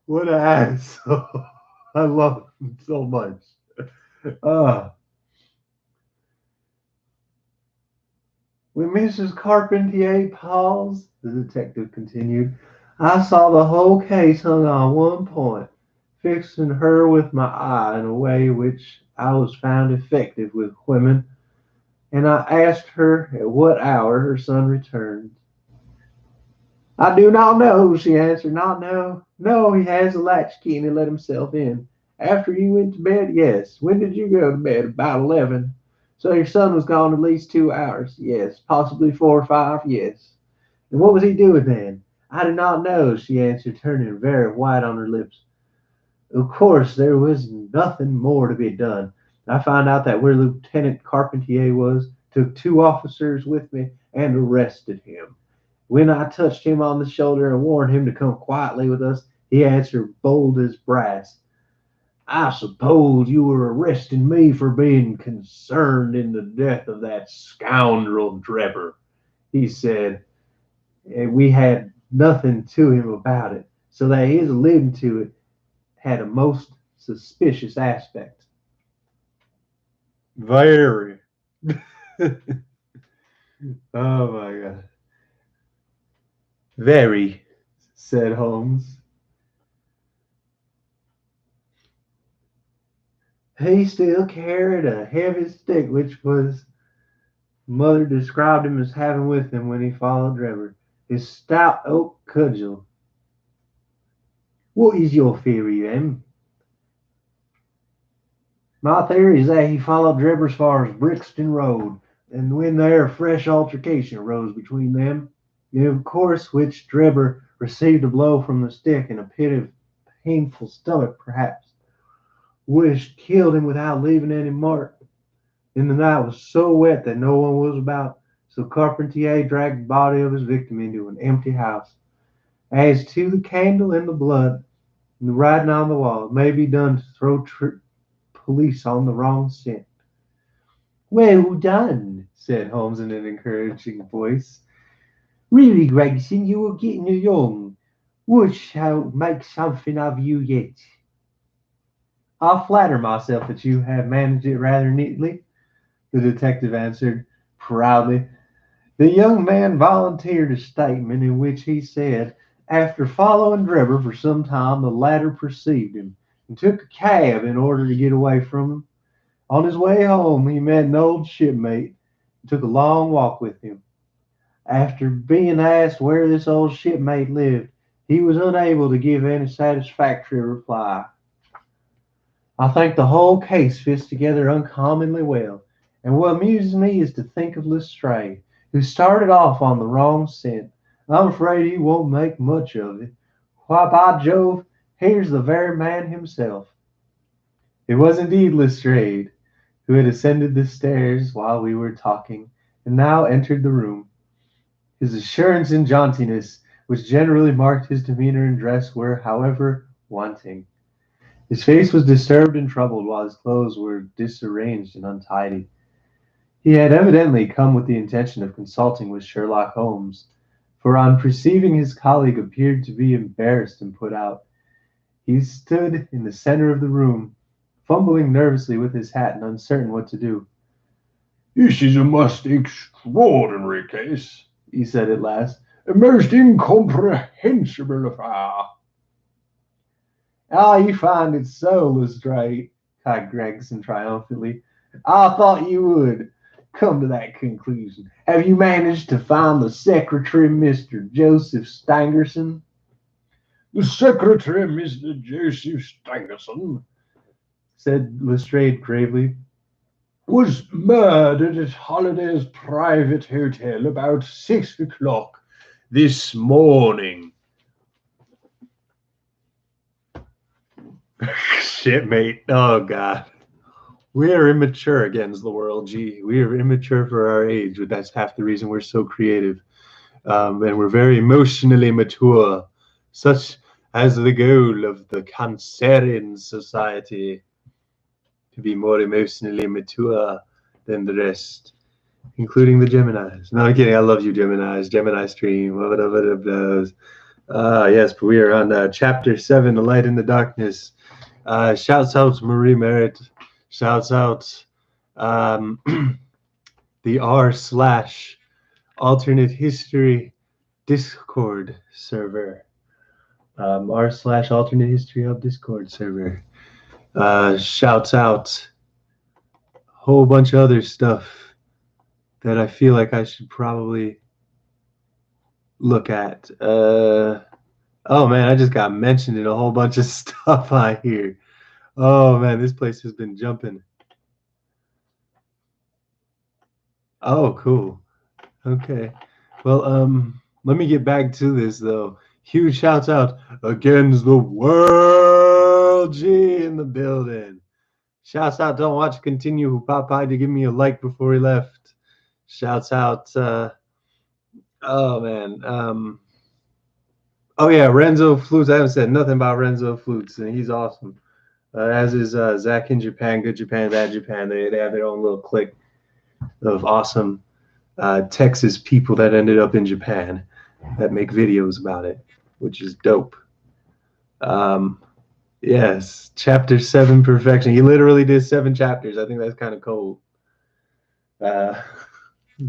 A: what an asshole. I love him so much. Uh, when Mrs. Carpentier paused, the detective continued, I saw the whole case hung on one point, fixing her with my eye in a way which I was found effective with women, and I asked her at what hour her son returned.
B: I do not know, she answered. Not know. No, he has a latchkey and he let himself in. After you went to bed? Yes. When did you go to bed? About 11. So your son was gone at least 2 hours? Yes. Possibly 4 or 5? Yes. And what was he doing then? I do not know, she answered, turning very white on her lips. Of course, there was nothing more to be done. I found out that where Lieutenant Carpentier was, took 2 officers with me, and arrested him. When I touched him on the shoulder and warned him to come quietly with us, he answered bold as brass. I suppose you were arresting me for being concerned in the death of that scoundrel Drebber, he said. And we had nothing to him about it, so that his alluding to it had a most suspicious aspect.
A: Very. Oh my god. Very, said Holmes.
B: He still carried a heavy stick, which was mother described him as having with him when he followed Drebber. His stout oak cudgel. What is your theory, then? My theory is that he followed Drebber as far as Brixton Road, and when there a fresh altercation arose between them, of course which Drebber received a blow from the stick in a pit of painful stomach, perhaps, which killed him without leaving any mark. And the night was so wet that no one was about, so Carpentier dragged the body of his victim into an empty house. As to the candle and the blood, and the writing on the wall, it may be done to throw police on the wrong scent. Well done, said Holmes in an encouraging voice. Really, Gregson, you are getting young. We shall make something of you yet. I flatter myself that you have managed it rather neatly, the detective answered proudly. The young man volunteered a statement in which he said, after following Drebber for some time, the latter perceived him and took a cab in order to get away from him. On his way home, he met an old shipmate and took a long walk with him. After being asked where this old shipmate lived, he was unable to give any satisfactory reply. I think the whole case fits together uncommonly well, and what amuses me is to think of Lestrade, who started off on the wrong scent. I'm afraid he won't make much of it. Why, by Jove, here's the very man himself.
A: It was indeed Lestrade, who had ascended the stairs while we were talking, and now entered the room. His assurance and jauntiness, which generally marked his demeanor and dress, were, however, wanting. His face was disturbed and troubled, while his clothes were disarranged and untidy. He had evidently come with the intention of consulting with Sherlock Holmes, for on perceiving his colleague appeared to be embarrassed and put out, he stood in the center of the room, fumbling nervously with his hat and uncertain what to do.
D: This is a most extraordinary case,
A: he said at last.
D: a most incomprehensible affair.
A: Ah, you find it so, Lestrade, cried Gregson triumphantly. I thought you would come to that conclusion. Have you managed to find the secretary, Mr. Joseph Stangerson?
D: The secretary, Mr. Joseph Stangerson,
A: said Lestrade gravely,
D: was murdered at Holliday's private hotel about 6 o'clock this morning.
A: Shipmate, oh God. We are immature against the world, gee. We are immature for our age, but that's half the reason we're so creative. And we're very emotionally mature, such as the goal of the Cancerian Society, to be more emotionally mature than the rest, including the Geminis. No, I'm kidding. I love you, Geminis. Gemini stream. Yes, but we are on Chapter 7, The Light in the Darkness. Shouts out to Marie Merritt. Shouts out the r/alternate history Discord server. r/alternate history of Discord server. Shouts out a whole bunch of other stuff that I feel like I should probably look at? Oh man, I just got mentioned in a whole bunch of stuff I hear. Oh man, this place has been jumping. Oh, cool. Okay. Well, let me get back to this though. Huge shouts out against the world G in the building. Shouts out, don't watch continue who popped by to give me a like before he left. Shouts out, oh man, oh yeah, Renzo Flutes. I haven't said nothing about Renzo Flutes, and he's awesome. As is Zach in Japan, Good Japan, Bad Japan. They have their own little clique of awesome Texas people that ended up in Japan that make videos about it, which is dope. Um, yes, chapter 7 perfection. He literally did 7 chapters. I think that's kind of cold. Uh,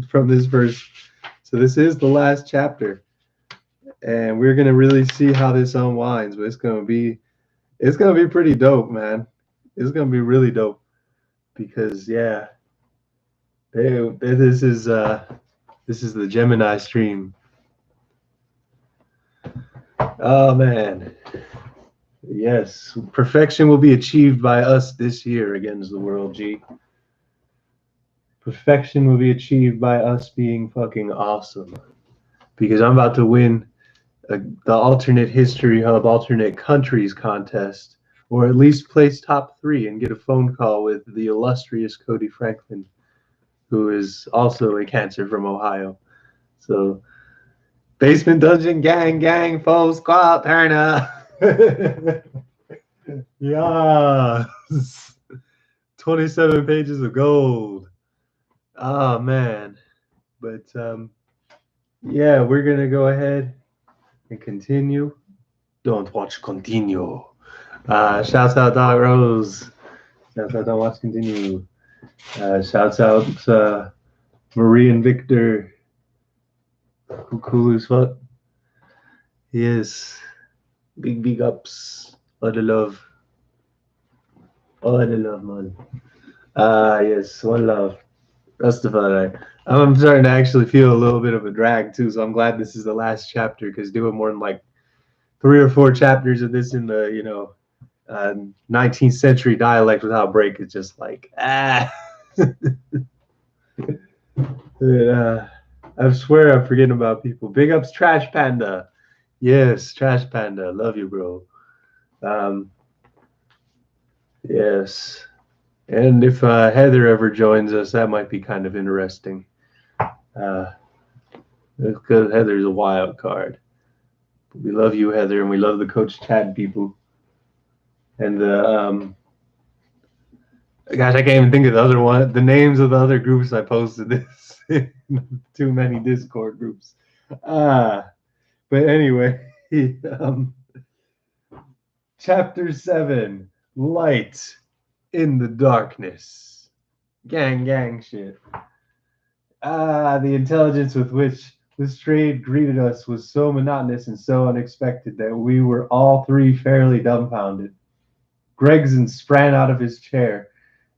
A: from this verse. So this is the last chapter, and we're gonna really see how this unwinds. But it's gonna be pretty dope, man. It's gonna be really dope because yeah, this is the Gemini stream. Oh man, yes, perfection will be achieved by us this year against the world. G. Perfection will be achieved by us being fucking awesome because I'm about to win the alternate history hub alternate countries contest, or at least place top 3 and get a phone call with the illustrious Cody Franklin, who is also a Cancer from Ohio. So basement dungeon gang full squad turner. Yes. 27 pages of gold. Oh man. But yeah, we're gonna go ahead and continue. Don't watch continue. Shouts out Dog Rose. Shouts out Don't Watch Continue. Shouts out Marie and Victor. Who cool as fuck. Yes. Big ups. All the love. All the love, man. Yes, one love. Rastafari. I'm starting to actually feel a little bit of a drag too, so I'm glad this is the last chapter because doing more than like 3 or 4 chapters of this in the 19th century dialect without break is just like I swear I'm forgetting about people. Big ups, Trash Panda. Yes, Trash Panda. Love you, bro. Yes. And if Heather ever joins us, that might be kind of interesting. Because Heather's a wild card. We love you, Heather, and we love the Coach Chad people. And the gosh, I can't even think of the other one. The names of the other groups I posted this in too many Discord groups. But anyway, chapter 7, Light in the Darkness. Gang shit. The intelligence with which Lestrade greeted us was so monotonous and so unexpected that we were all 3 fairly dumbfounded. Gregson sprang out of his chair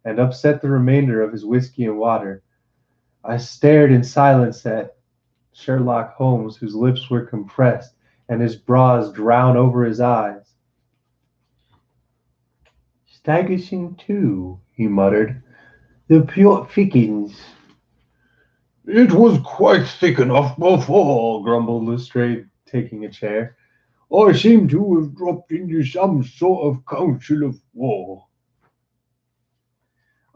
A: and upset the remainder of his whiskey and water. I stared in silence at Sherlock Holmes, whose lips were compressed and his brows drowned over his eyes.
B: Staggerson too, he muttered. The pure thickens.
D: It was quite thick enough before,
A: Grumbled Lestrade, taking a chair.
D: I seem to have dropped into some sort of council of war.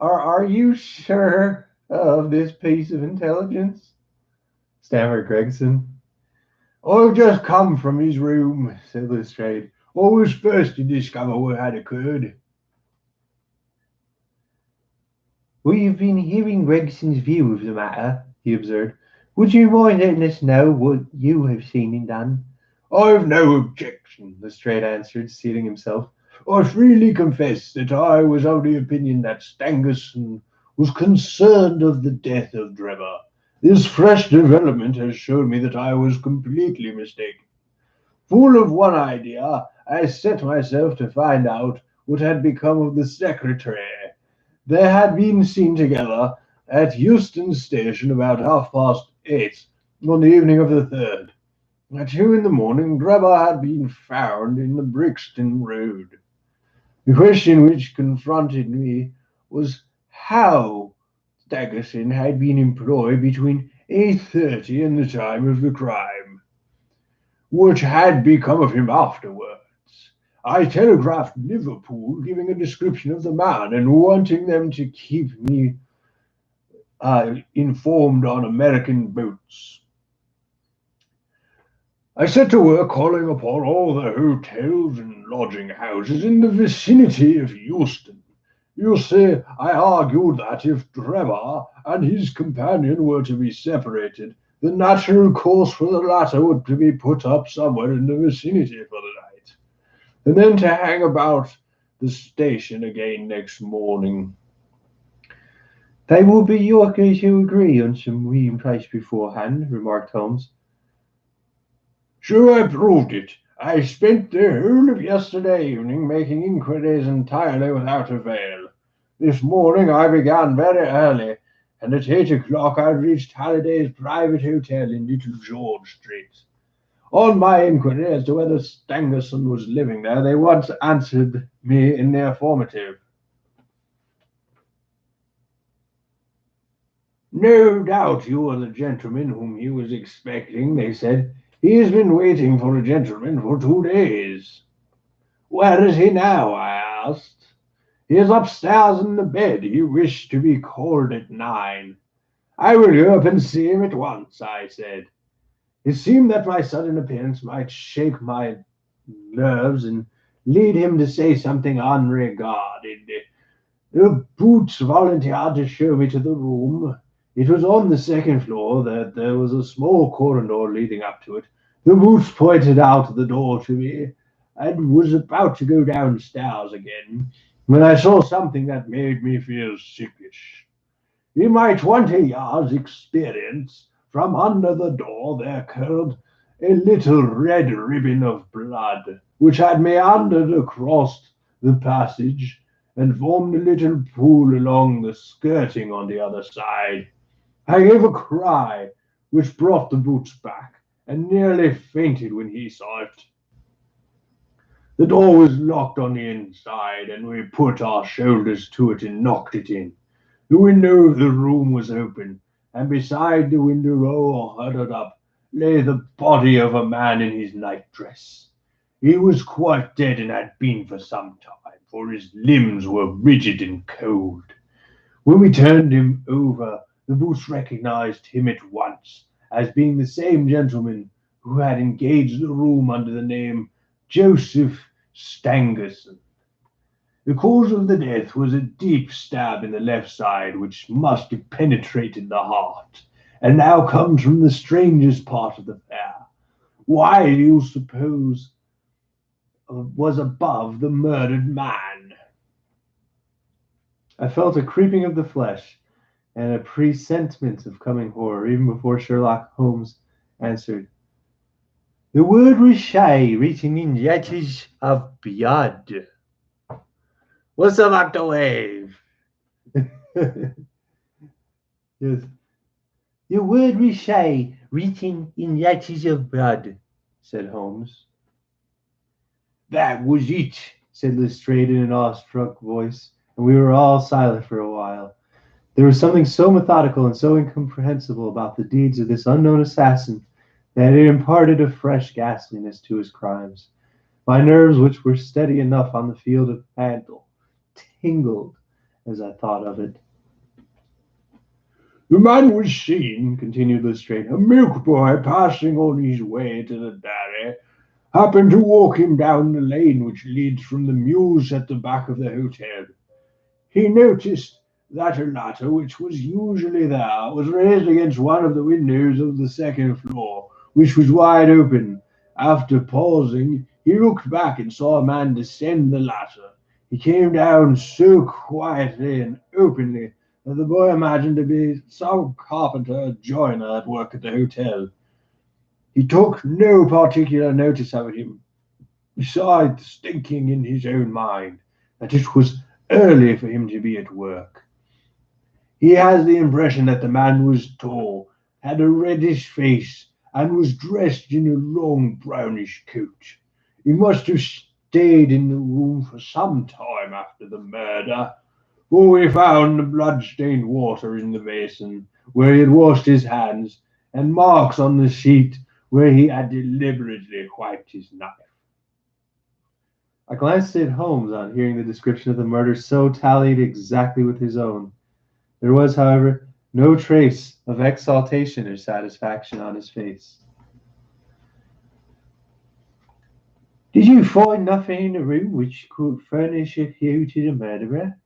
A: Are you sure of this piece of intelligence? Stammered Gregson.
D: I've just come from his room, said Lestrade. I was first to discover what had occurred.
B: We've been hearing Gregson's view of the matter, he observed. Would you mind letting us know what you have seen and done?
D: I've no objection, Lestrade answered, seating himself. I freely confess that I was of the opinion that Stangerson was concerned of the death of Drebber. This fresh development has shown me that I was completely mistaken. Full of one idea, I set myself to find out what had become of the secretary. They had been seen together at Euston Station about 8:30 on the evening of the 3rd. At 2 in the morning, Drebber had been found in the Brixton Road. The question which confronted me was how Staggerson had been employed between 8:30 and the time of the crime. What had become of him afterwards? I telegraphed Liverpool, giving a description of the man and wanting them to keep me informed on American boats. I set to work calling upon all the hotels and lodging houses in the vicinity of Euston. You see, I argued that if Drebber and his companion were to be separated, the natural course for the latter would to be put up somewhere in the vicinity for the night, and then to hang about the station again next morning.
B: They will be Yorkers who agree on some meeting place beforehand, remarked Holmes.
D: Sure, I proved it. I spent the whole of yesterday evening making inquiries entirely without avail. This morning I began very early, and at 8 o'clock I reached Halliday's private hotel in Little George Street. On my inquiry as to whether Stangerson was living there, they once answered me in the affirmative. No doubt you are the gentleman whom he was expecting, they said. He has been waiting for a gentleman for 2 days. Where is he now? I asked. He is upstairs in the bed. He wished to be called at 9. I will go up and see him at once, I said. It seemed that my sudden appearance might shake my nerves and lead him to say something unregarded. The Boots volunteered to show me to the room. It was on the second floor. That there was a small corridor leading up to it. The Boots pointed out the door to me and was about to go downstairs again when I saw something that made me feel sickish. In my 20 yards experience, from under the door there curled a little red ribbon of blood, which had meandered across the passage and formed a little pool along the skirting on the other side. I gave a cry, which brought the Boots back, and nearly fainted when he saw it. The door was locked on the inside, and we put our shoulders to it and knocked it in. The window of the room was open, and beside the window, all huddled up, lay the body of a man in his nightdress. He was quite dead and had been for some time, for his limbs were rigid and cold. When we turned him over, the Boots recognized him at once as being the same gentleman who had engaged the room under the name Joseph Stangerson. The cause of the death was a deep stab in the left side, which must have penetrated the heart. And now comes from the strangest part of the affair. Why do you suppose was above the murdered man?
A: I felt a creeping of the flesh and a presentiment of coming horror even before Sherlock Holmes answered.
B: The word was shy, reaching in the edges of blood.
A: What's about the wave?
B: Yes. The word was shy, reaching in the edges of blood, said Holmes.
A: That was it, said Lestrade in an awestruck voice, and we were all silent for a while. There was something so methodical and so incomprehensible about the deeds of this unknown assassin that it imparted a fresh ghastliness to his crimes. My nerves, which were steady enough on the field of battle, tingled as I thought of it.
D: The man was seen, continued Lestrade. A milk boy passing on his way to the dairy happened to walk him down the lane which leads from the mews at the back of the hotel. He noticed that a ladder, which was usually there, was raised against one of the windows of the second floor, which was wide open. After pausing, he looked back and saw a man descend the ladder. He came down so quietly and openly that the boy imagined to be some carpenter or joiner at work at the hotel. He took no particular notice of him, besides thinking in his own mind that it was early for him to be at work. He has the impression that the man was tall, had a reddish face, and was dressed in a long brownish coat. He must have stayed in the room for some time after the murder, for we found the blood-stained water in the basin where he had washed his hands, and marks on the sheet where he had deliberately wiped his knife.
A: I glanced at Holmes on hearing the description of the murder so tallied exactly with his own. There was, however, no trace of exultation or satisfaction on his face.
B: Did you find nothing in the room which could furnish a clue to the murderer?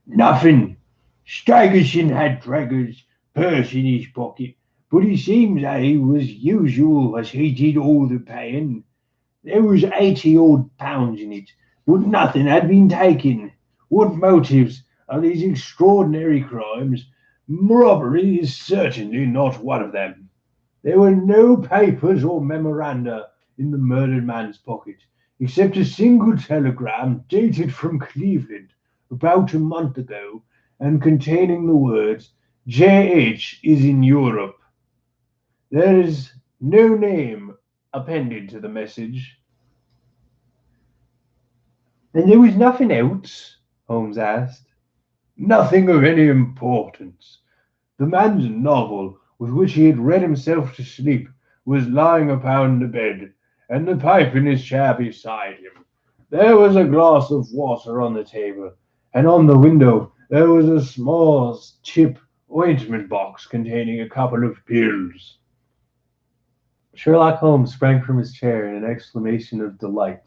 D: Nothing. Stangerson had Draggers' purse in his pocket, but it seems that he was usual as he did all the paying. There was 80-odd pounds in it, but nothing had been taken. What motives are these extraordinary crimes? Robbery is certainly not one of them. There were no papers or memoranda in the murdered man's pocket, except a single telegram dated from Cleveland about a month ago and containing the words, "J.H. is in Europe." There is no name appended to the message.
B: And there was nothing else?
A: Holmes asked.
D: Nothing of any importance. The man's novel, with which he had read himself to sleep, was lying upon the bed, and the pipe in his chair beside him. There was a glass of water on the table, and on the window there was a small chip ointment box containing a couple of pills.
A: Sherlock Holmes sprang from his chair in an exclamation of delight.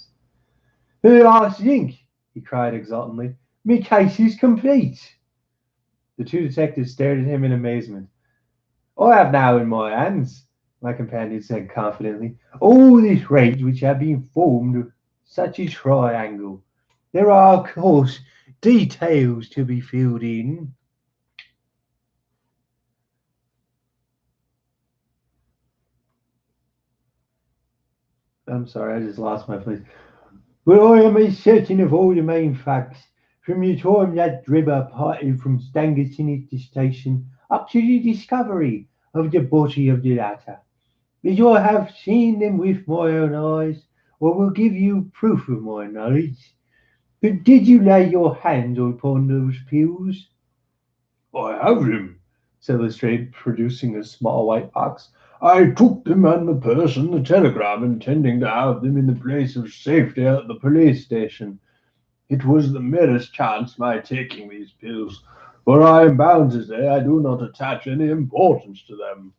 B: I think, he cried exultantly, my case is complete.
A: The two detectives stared at him in amazement. I have now in my hands, my companion said confidently,
B: all the threads which have been formed of such a triangle. There are, of course, details to be filled in.
A: I'm sorry, I just lost my place.
B: But I am as certain of all the main facts, from the time that Drebber parted from Stangerson at the station up to the discovery of the body of the latter. As I have seen them with my own eyes, I will give you proof of my knowledge. But did you lay your hands upon those pills?
D: I have them,
A: said Lestrade, producing a small white box.
D: I took them and the purse and the telegram, intending to have them in the place of safety at the police station. It was the merest chance my taking these pills, for I am bound to say I do not attach any importance to them.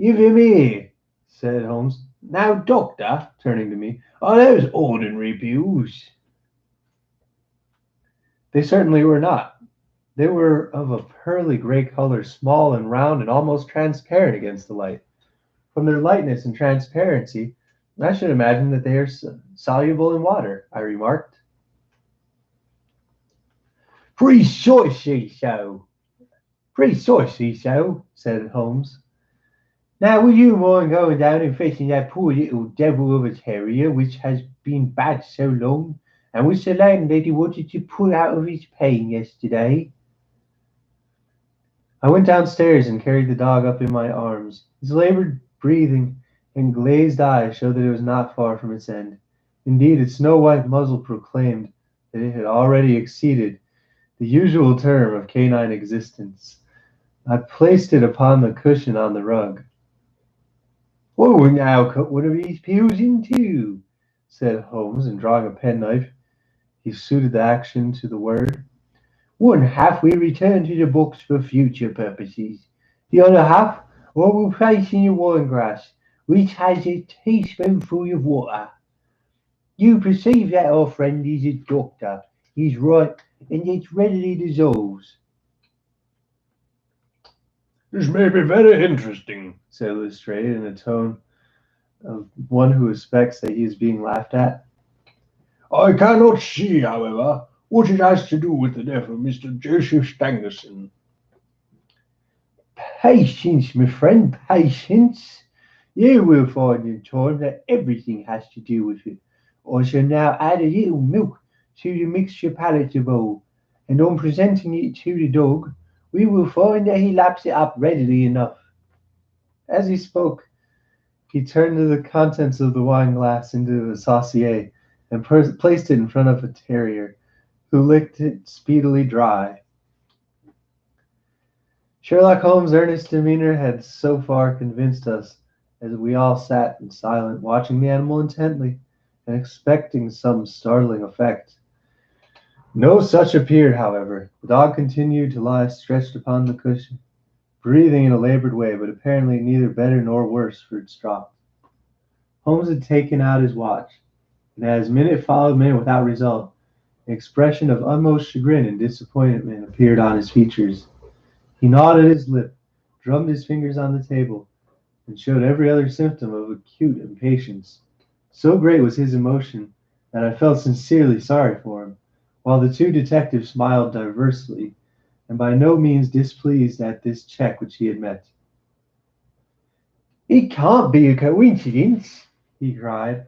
B: Give him here, said Holmes. Now, doctor, turning to me, are those ordinary pills?
A: They certainly were not. They were of a pearly gray color, small and round and almost transparent against the light. From their lightness and transparency, I should imagine that they are soluble in water, I remarked.
B: Precisely so. Precisely so, said Holmes. Now, would you mind going down and fetching that poor little devil of a terrier which has been bad so long, and which the landlady wanted to pull out of his pain yesterday?
A: I went downstairs and carried the dog up in my arms. His labored breathing and glazed eyes showed that it was not far from its end. Indeed, its snow-white muzzle proclaimed that it had already exceeded the usual term of canine existence. I placed it upon the cushion on the rug.
B: I will now cut one of these pills in two, said Holmes, and drawing a penknife,
A: he suited the action to the word.
B: One half we return to the box for future purposes. The other half I will place in the wine glass, which has a teaspoonful of water. You perceive that our friend is a doctor. He's right, and it readily dissolves.
D: This may be very interesting,
A: said Lestrade in a tone of one who suspects that he is being laughed at.
D: I cannot see, however, what it has to do with the death of Mr. Joseph Stangerson.
B: Patience, my friend, patience. You will find in time that everything has to do with it. I shall now add a little milk to the mixture palatable, and on presenting it to the dog, we will find that he laps it up readily enough.
A: As he spoke, he turned the contents of the wine glass into a saucier and placed it in front of a terrier, who licked it speedily dry. Sherlock Holmes' earnest demeanor had so far convinced us, as we all sat in silence, watching the animal intently, and expecting some startling effect. No such appeared, however. The dog continued to lie stretched upon the cushion, breathing in a labored way, but apparently neither better nor worse for its draught. Holmes had taken out his watch, and as minute followed minute without result, an expression of utmost chagrin and disappointment appeared on his features. He gnawed at his lip, drummed his fingers on the table, and showed every other symptom of acute impatience. So great was his emotion that I felt sincerely sorry for him, while the two detectives smiled diversely, and by no means displeased at this check which he had met.
B: It can't be a coincidence,
A: he cried,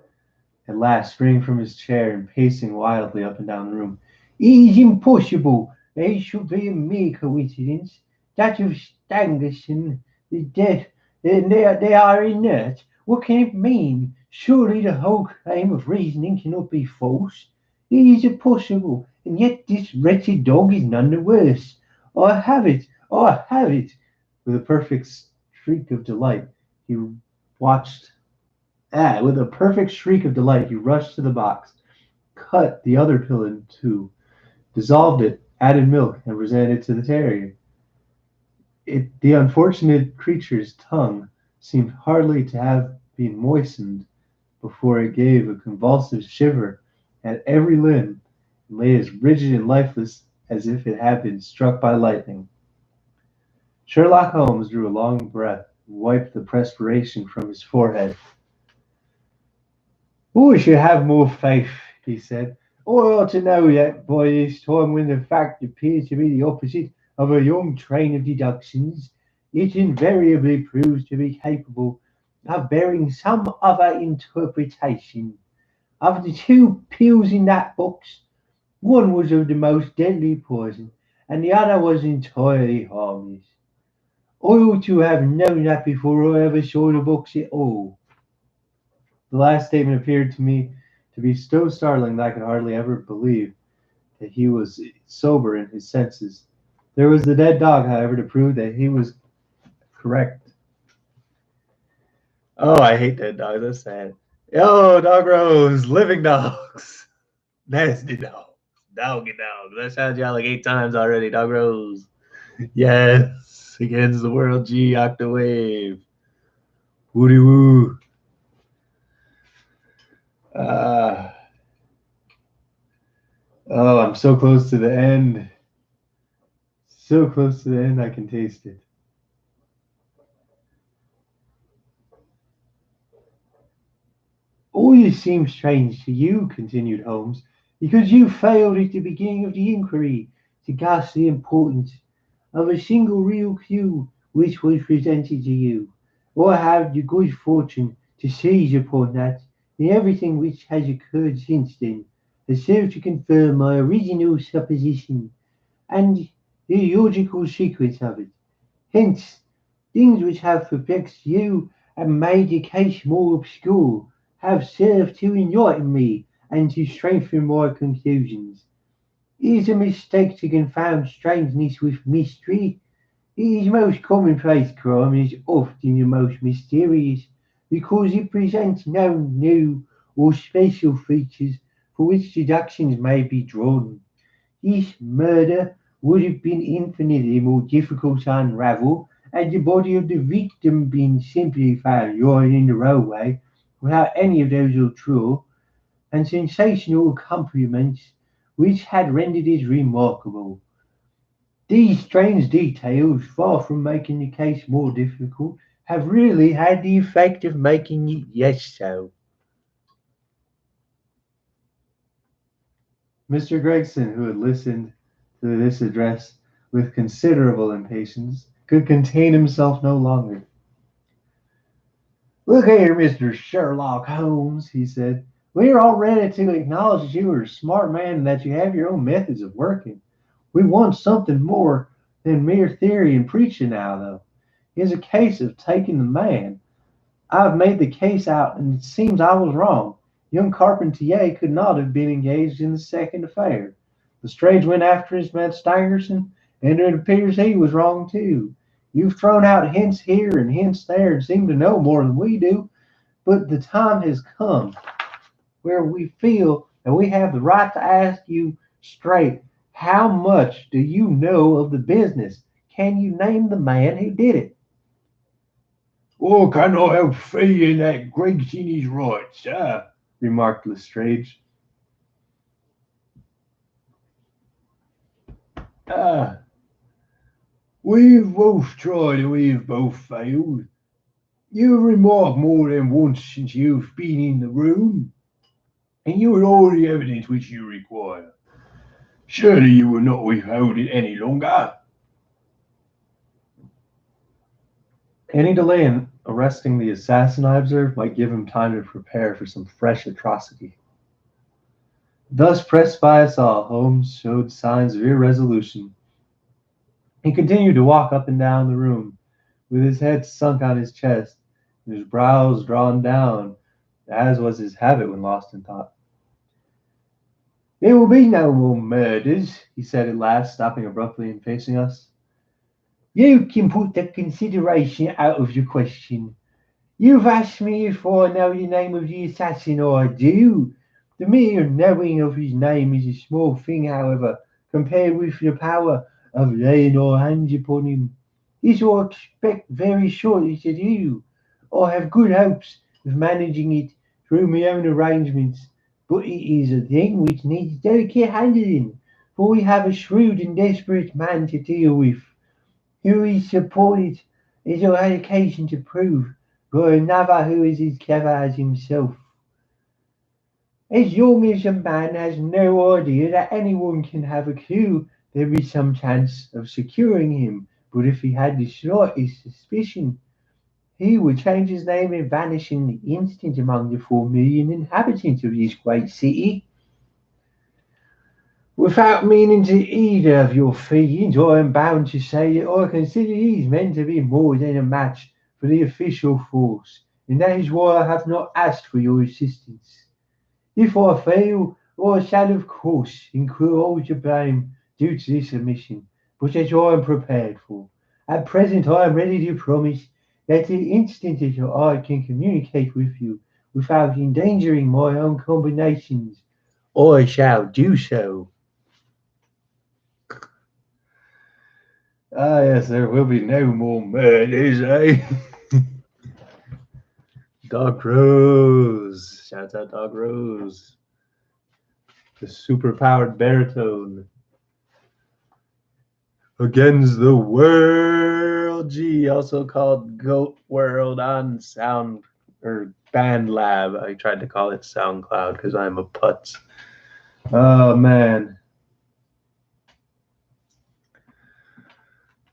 A: at last springing from his chair and pacing wildly up and down the room.
B: It is impossible that it should be a mere coincidence. That of Stangerson, the death, they are inert. What can it mean? Surely the whole claim of reasoning cannot be false. It is impossible, and yet this wretched dog is none the worse. I have it! I have it!
A: With a perfect shriek of delight, he watched. With a perfect shriek of delight, he rushed to the box, cut the other pill in two, dissolved it, added milk, and presented it to the terrier. The unfortunate creature's tongue seemed hardly to have been moistened before it gave a convulsive shiver at every limb, and lay as rigid and lifeless as if it had been struck by lightning. Sherlock Holmes drew a long breath and wiped the perspiration from his forehead.
B: I should have more faith, he said. I ought to know that by this time, when the fact appears to be the opposite of a long train of deductions, it invariably proves to be capable of bearing some other interpretation. Of the two pills in that box, one was of the most deadly poison, and the other was entirely harmless. I ought to have known that before I ever saw the box at all.
A: The last statement appeared to me to be so startling that I could hardly ever believe that he was sober in his senses. There was the dead dog, however, to prove that he was correct. Oh, I hate dead dogs. That's sad. Yo, dog rose, living dogs. Nasty dogs. Doggy dogs. That sounds y'all like 8 times already, dog rose. Yes, against the world G octawave. Woody woo. Oh, I'm so close to the end. So close to the end, I can taste it.
B: All this seems strange to you, continued Holmes, because you failed at the beginning of the inquiry to grasp the importance of a single real clue which was presented to you. I have the good fortune to seize upon that, and everything which has occurred since then has served to confirm my original supposition and the logical sequence of it. Hence, things which have perplexed you and made the case more obscure have served to enlighten me and to strengthen my conclusions. It is a mistake to confound strangeness with mystery. It is most commonplace crime and is often the most mysterious because it presents no new or special features for which deductions may be drawn. This murder would have been infinitely more difficult to unravel had the body of the victim been simply found lying in the roadway without any of those untoward and sensational accompaniments which had rendered it remarkable. These strange details, far from making the case more difficult, have really had the effect of making it less so.
A: Mr. Gregson, who had listened to this address with considerable impatience, could contain himself no longer.
B: Look here, Mr. Sherlock Holmes, he said. We are all ready to acknowledge that you are a smart man and that you have your own methods of working. We want something more than mere theory and preaching now, though.
A: Here's a case of taking the man. I've made the case out, and it seems I was wrong. Young Carpentier could not have been engaged in the second affair. Lestrade went after his man Stangerson, and it appears he was wrong too. You've thrown out hints here and hints there and seem to know more than we do, but the time has come where we feel that we have the right to ask you straight, how much do you know of the business? Can you name the man who did it?
D: I cannot help feeling that Greg's in his right, sir,
A: remarked Lestrade.
D: Ah, we've both tried and we've both failed. You've remarked more than once since you've been in the room, and you are all the evidence which you require. Surely you will not withhold it any longer.
A: Any delay in arresting the assassin, I observed, might give him time to prepare for some fresh atrocity. Thus pressed by us all, Holmes showed signs of irresolution. He continued to walk up and down the room, with his head sunk on his chest, and his brows drawn down, as was his habit when lost in thought.
B: There will be no more murders,
A: He said at last, stopping abruptly and facing us.
B: You can put the consideration out of your question. You've asked me if I know the name of the assassin. I do. The mere knowing of his name is a small thing, however, compared with the power of laying our hands upon him. This I expect very shortly to do. I have good hopes of managing it through my own arrangements, but it is a thing which needs delicate handling, for we have a shrewd and desperate man to deal with, who is supported, as I had occasion to prove, by another who is as clever as himself. As long as a man has no idea that anyone can have a clue, there is some chance of securing him, but if he had the slightest suspicion, he would change his name and vanish in the instant among the 4 million inhabitants of this great city. Without meaning to either of your feelings, I am bound to say that I consider these men to be more than a match for the official force, and that is why I have not asked for your assistance. If I fail, I shall of course incur all the blame due to this omission, but as I am prepared for. At present I am ready to promise that the instant that I can communicate with you without endangering my own combinations, I shall do so.
A: Ah, yes, there will be no more murders, eh? Dog Rose. Shout out Dog Rose. The superpowered baritone. Against the World G, also called Goat World on Sound or Band Lab. I tried to call it SoundCloud because I'm a putz. Oh man.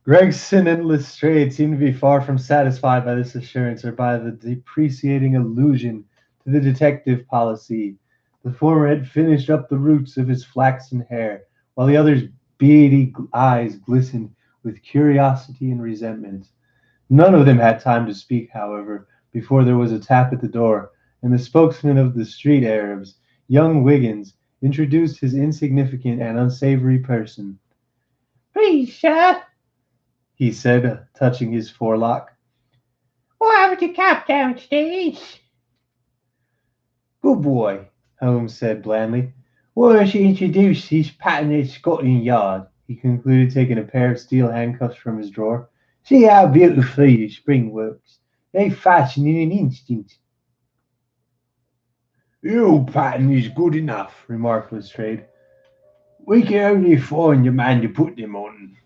A: Gregson and Lestrade seemed to be far from satisfied by this assurance or by the depreciating allusion to the detective policy. The former had finished up the roots of his flaxen hair, while the other's beady eyes glistened with curiosity and resentment. None of them had time to speak, however, before there was a tap at the door, and the spokesman of the street Arabs, young Wiggins, introduced his insignificant and unsavory person.
C: Please, sir,
A: He said, touching his forelock.
C: we'll have the cab downstairs.
B: Good boy,
A: Holmes said blandly.
B: why don't you introduce his pattern at Scotland Yard?
A: He concluded, taking a pair of steel handcuffs from his drawer.
B: See how beautifully the spring works. They fasten in an instant.
D: Your pattern is good enough,
A: Remarked Lestrade.
D: we can only find a man to put them on.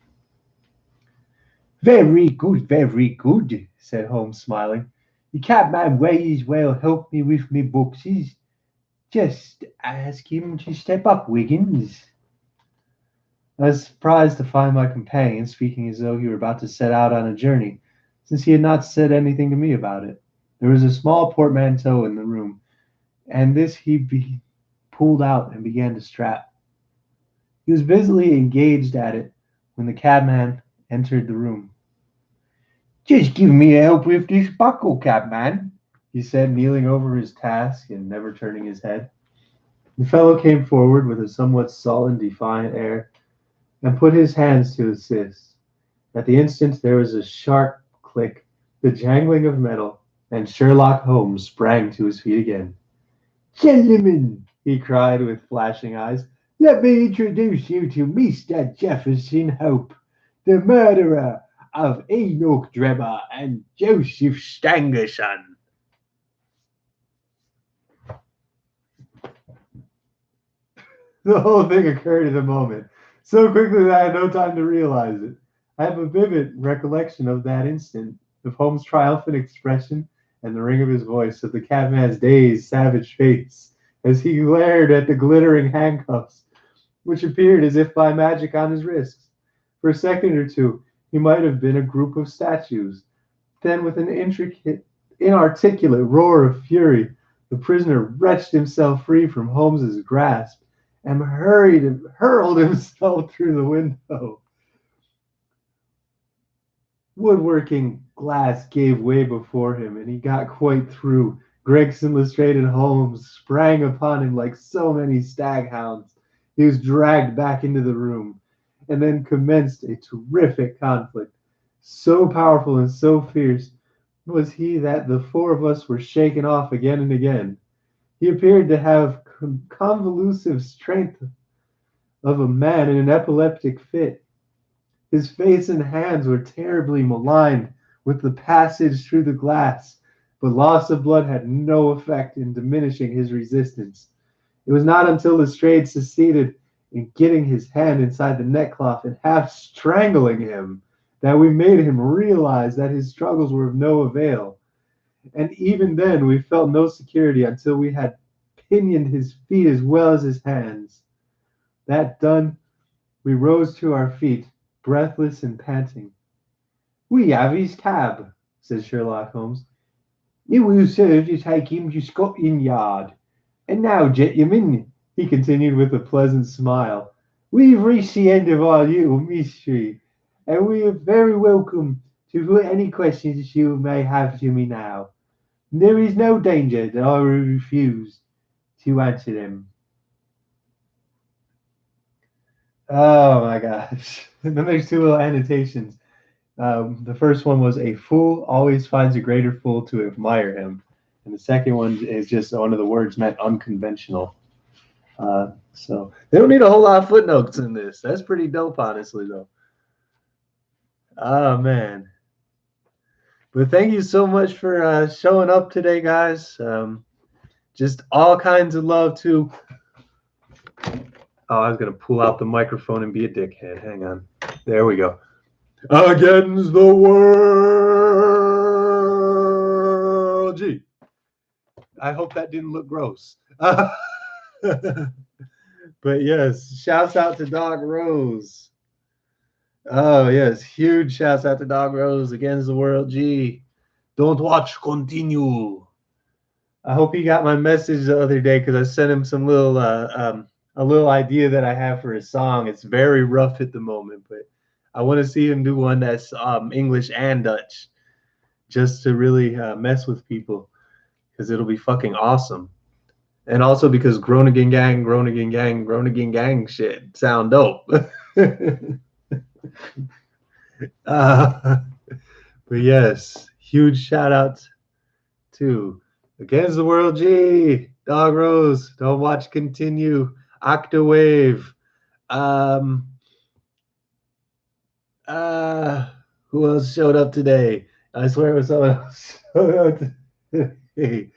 B: Very good, said Holmes, smiling. The cabman may as well help me with me boxes. Just ask him to step up, Wiggins.
A: I was surprised to find my companion speaking as though he were about to set out on a journey, since he had not said anything to me about it. There was a small portmanteau in the room, and this he pulled out and began to strap. He was busily engaged at it when the cabman entered the room.
B: Just give me help with this buckle cap, man.
A: he said, kneeling over his task and never turning his head. The fellow came forward with a somewhat sullen, defiant air and put his hands to assist. At the instant there was a sharp click, the jangling of metal, and Sherlock Holmes sprang to his feet again.
B: Gentlemen,
A: He cried with flashing eyes.
B: let me introduce you to Mr. Jefferson Hope, the murderer of Enoch Drebber and Joseph Stangerson.
A: The whole thing occurred in a moment, so quickly that I had no time to realize it. I have a vivid recollection of that instant, of Holmes' triumphant expression and the ring of his voice, of the cabman's dazed, savage face, as he glared at the glittering handcuffs, which appeared as if by magic on his wrists. For a second or two, he might have been a group of statues. Then, with an inarticulate roar of fury, the prisoner wrenched himself free from Holmes's grasp and hurled himself through the window. Woodworking glass gave way before him, and he got quite through. Gregson, Lestrade, and Holmes sprang upon him like so many staghounds. He was dragged back into the room, and then commenced a terrific conflict. So powerful and so fierce was he that the four of us were shaken off again and again. He appeared to have convulsive strength of a man in an epileptic fit. His face and hands were terribly maligned with the passage through the glass, but loss of blood had no effect in diminishing his resistance. It was not until Lestrade succeeded in getting his hand inside the neckcloth and half strangling him that we made him realize that his struggles were of no avail. And even then we felt no security until we had pinioned his feet as well as his hands. That done, we rose to our feet, breathless and panting.
B: We have his cab,
A: said Sherlock Holmes.
B: it will serve to take him to Scotland Yard. And now, gentlemen,
A: He continued with a pleasant smile.
B: we've reached the end of our little mystery, and we are very welcome to put any questions you may have to me now. There is no danger that I will refuse to answer them.
A: Oh my gosh. And then there's two little annotations. The first one was a fool always finds a greater fool to admire him. And the second one is just one of the words meant unconventional. So they don't need a whole lot of footnotes in this. That's pretty dope, honestly, though. Oh, man. But thank you so much for showing up today, guys. Just all kinds of love to... Oh, I was going to pull out the microphone and be a dickhead. Hang on. There we go. Against the world. Gee. I hope that didn't look gross. But yes, shouts out to Dog Rose. Oh, yes. Huge shouts out to Dog Rose. Against the world. Gee. Don't watch. Continue. I hope he got my message the other day because I sent him some little... a little idea that I have for a song. It's very rough at the moment, but I want to see him do one that's English and Dutch, just to really mess with people, because it'll be fucking awesome. And also because Groningen Gang, Groningen Gang, Groningen Gang shit sound dope. But yes, huge shout out to Against the World G, Dog Rose, Don't Watch, Continue, Octawave. Who else showed up today? I swear it was someone else showed up today.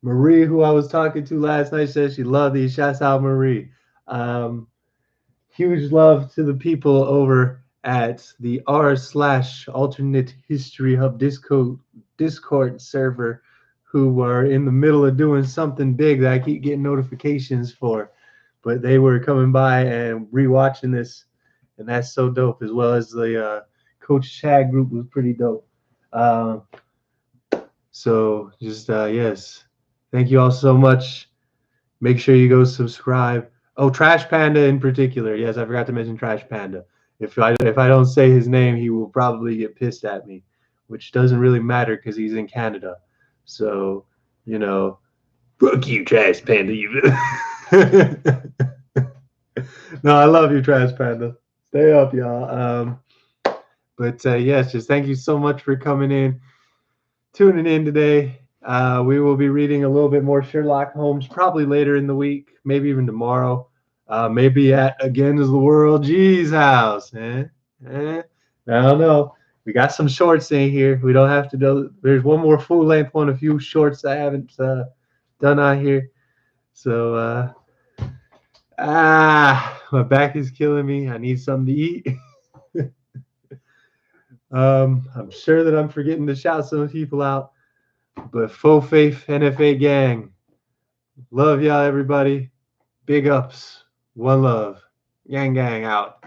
A: Marie, who I was talking to last night, said she loved these. Shouts out, Marie. Huge love to the people over at the r/alternate history hub Discord server, who are in the middle of doing something big that I keep getting notifications for. But they were coming by and rewatching this, and that's so dope, as well as the Coach Chad group was pretty dope. So just, yes, thank you all so much. Make sure you go subscribe. Oh, Trash Panda in particular. Yes, I forgot to mention Trash Panda. If I don't say his name, he will probably get pissed at me, which doesn't really matter because he's in Canada. So, you know, fuck you, Trash Panda. No, I love you, Trash Panda. Stay up, y'all. But yes, just thank you so much for coming in, tuning in today. We will be reading a little bit more Sherlock Holmes probably later in the week, maybe even tomorrow. Maybe at Again is the World G's house. I don't know. We got some shorts in here. We don't have to do. There's one more full length one, a few shorts I haven't done on here. So my back is killing me. I need something to eat. I'm sure that I'm forgetting to shout some people out, but full faith NFA gang. Love y'all, everybody. Big ups. One love. Gang gang out.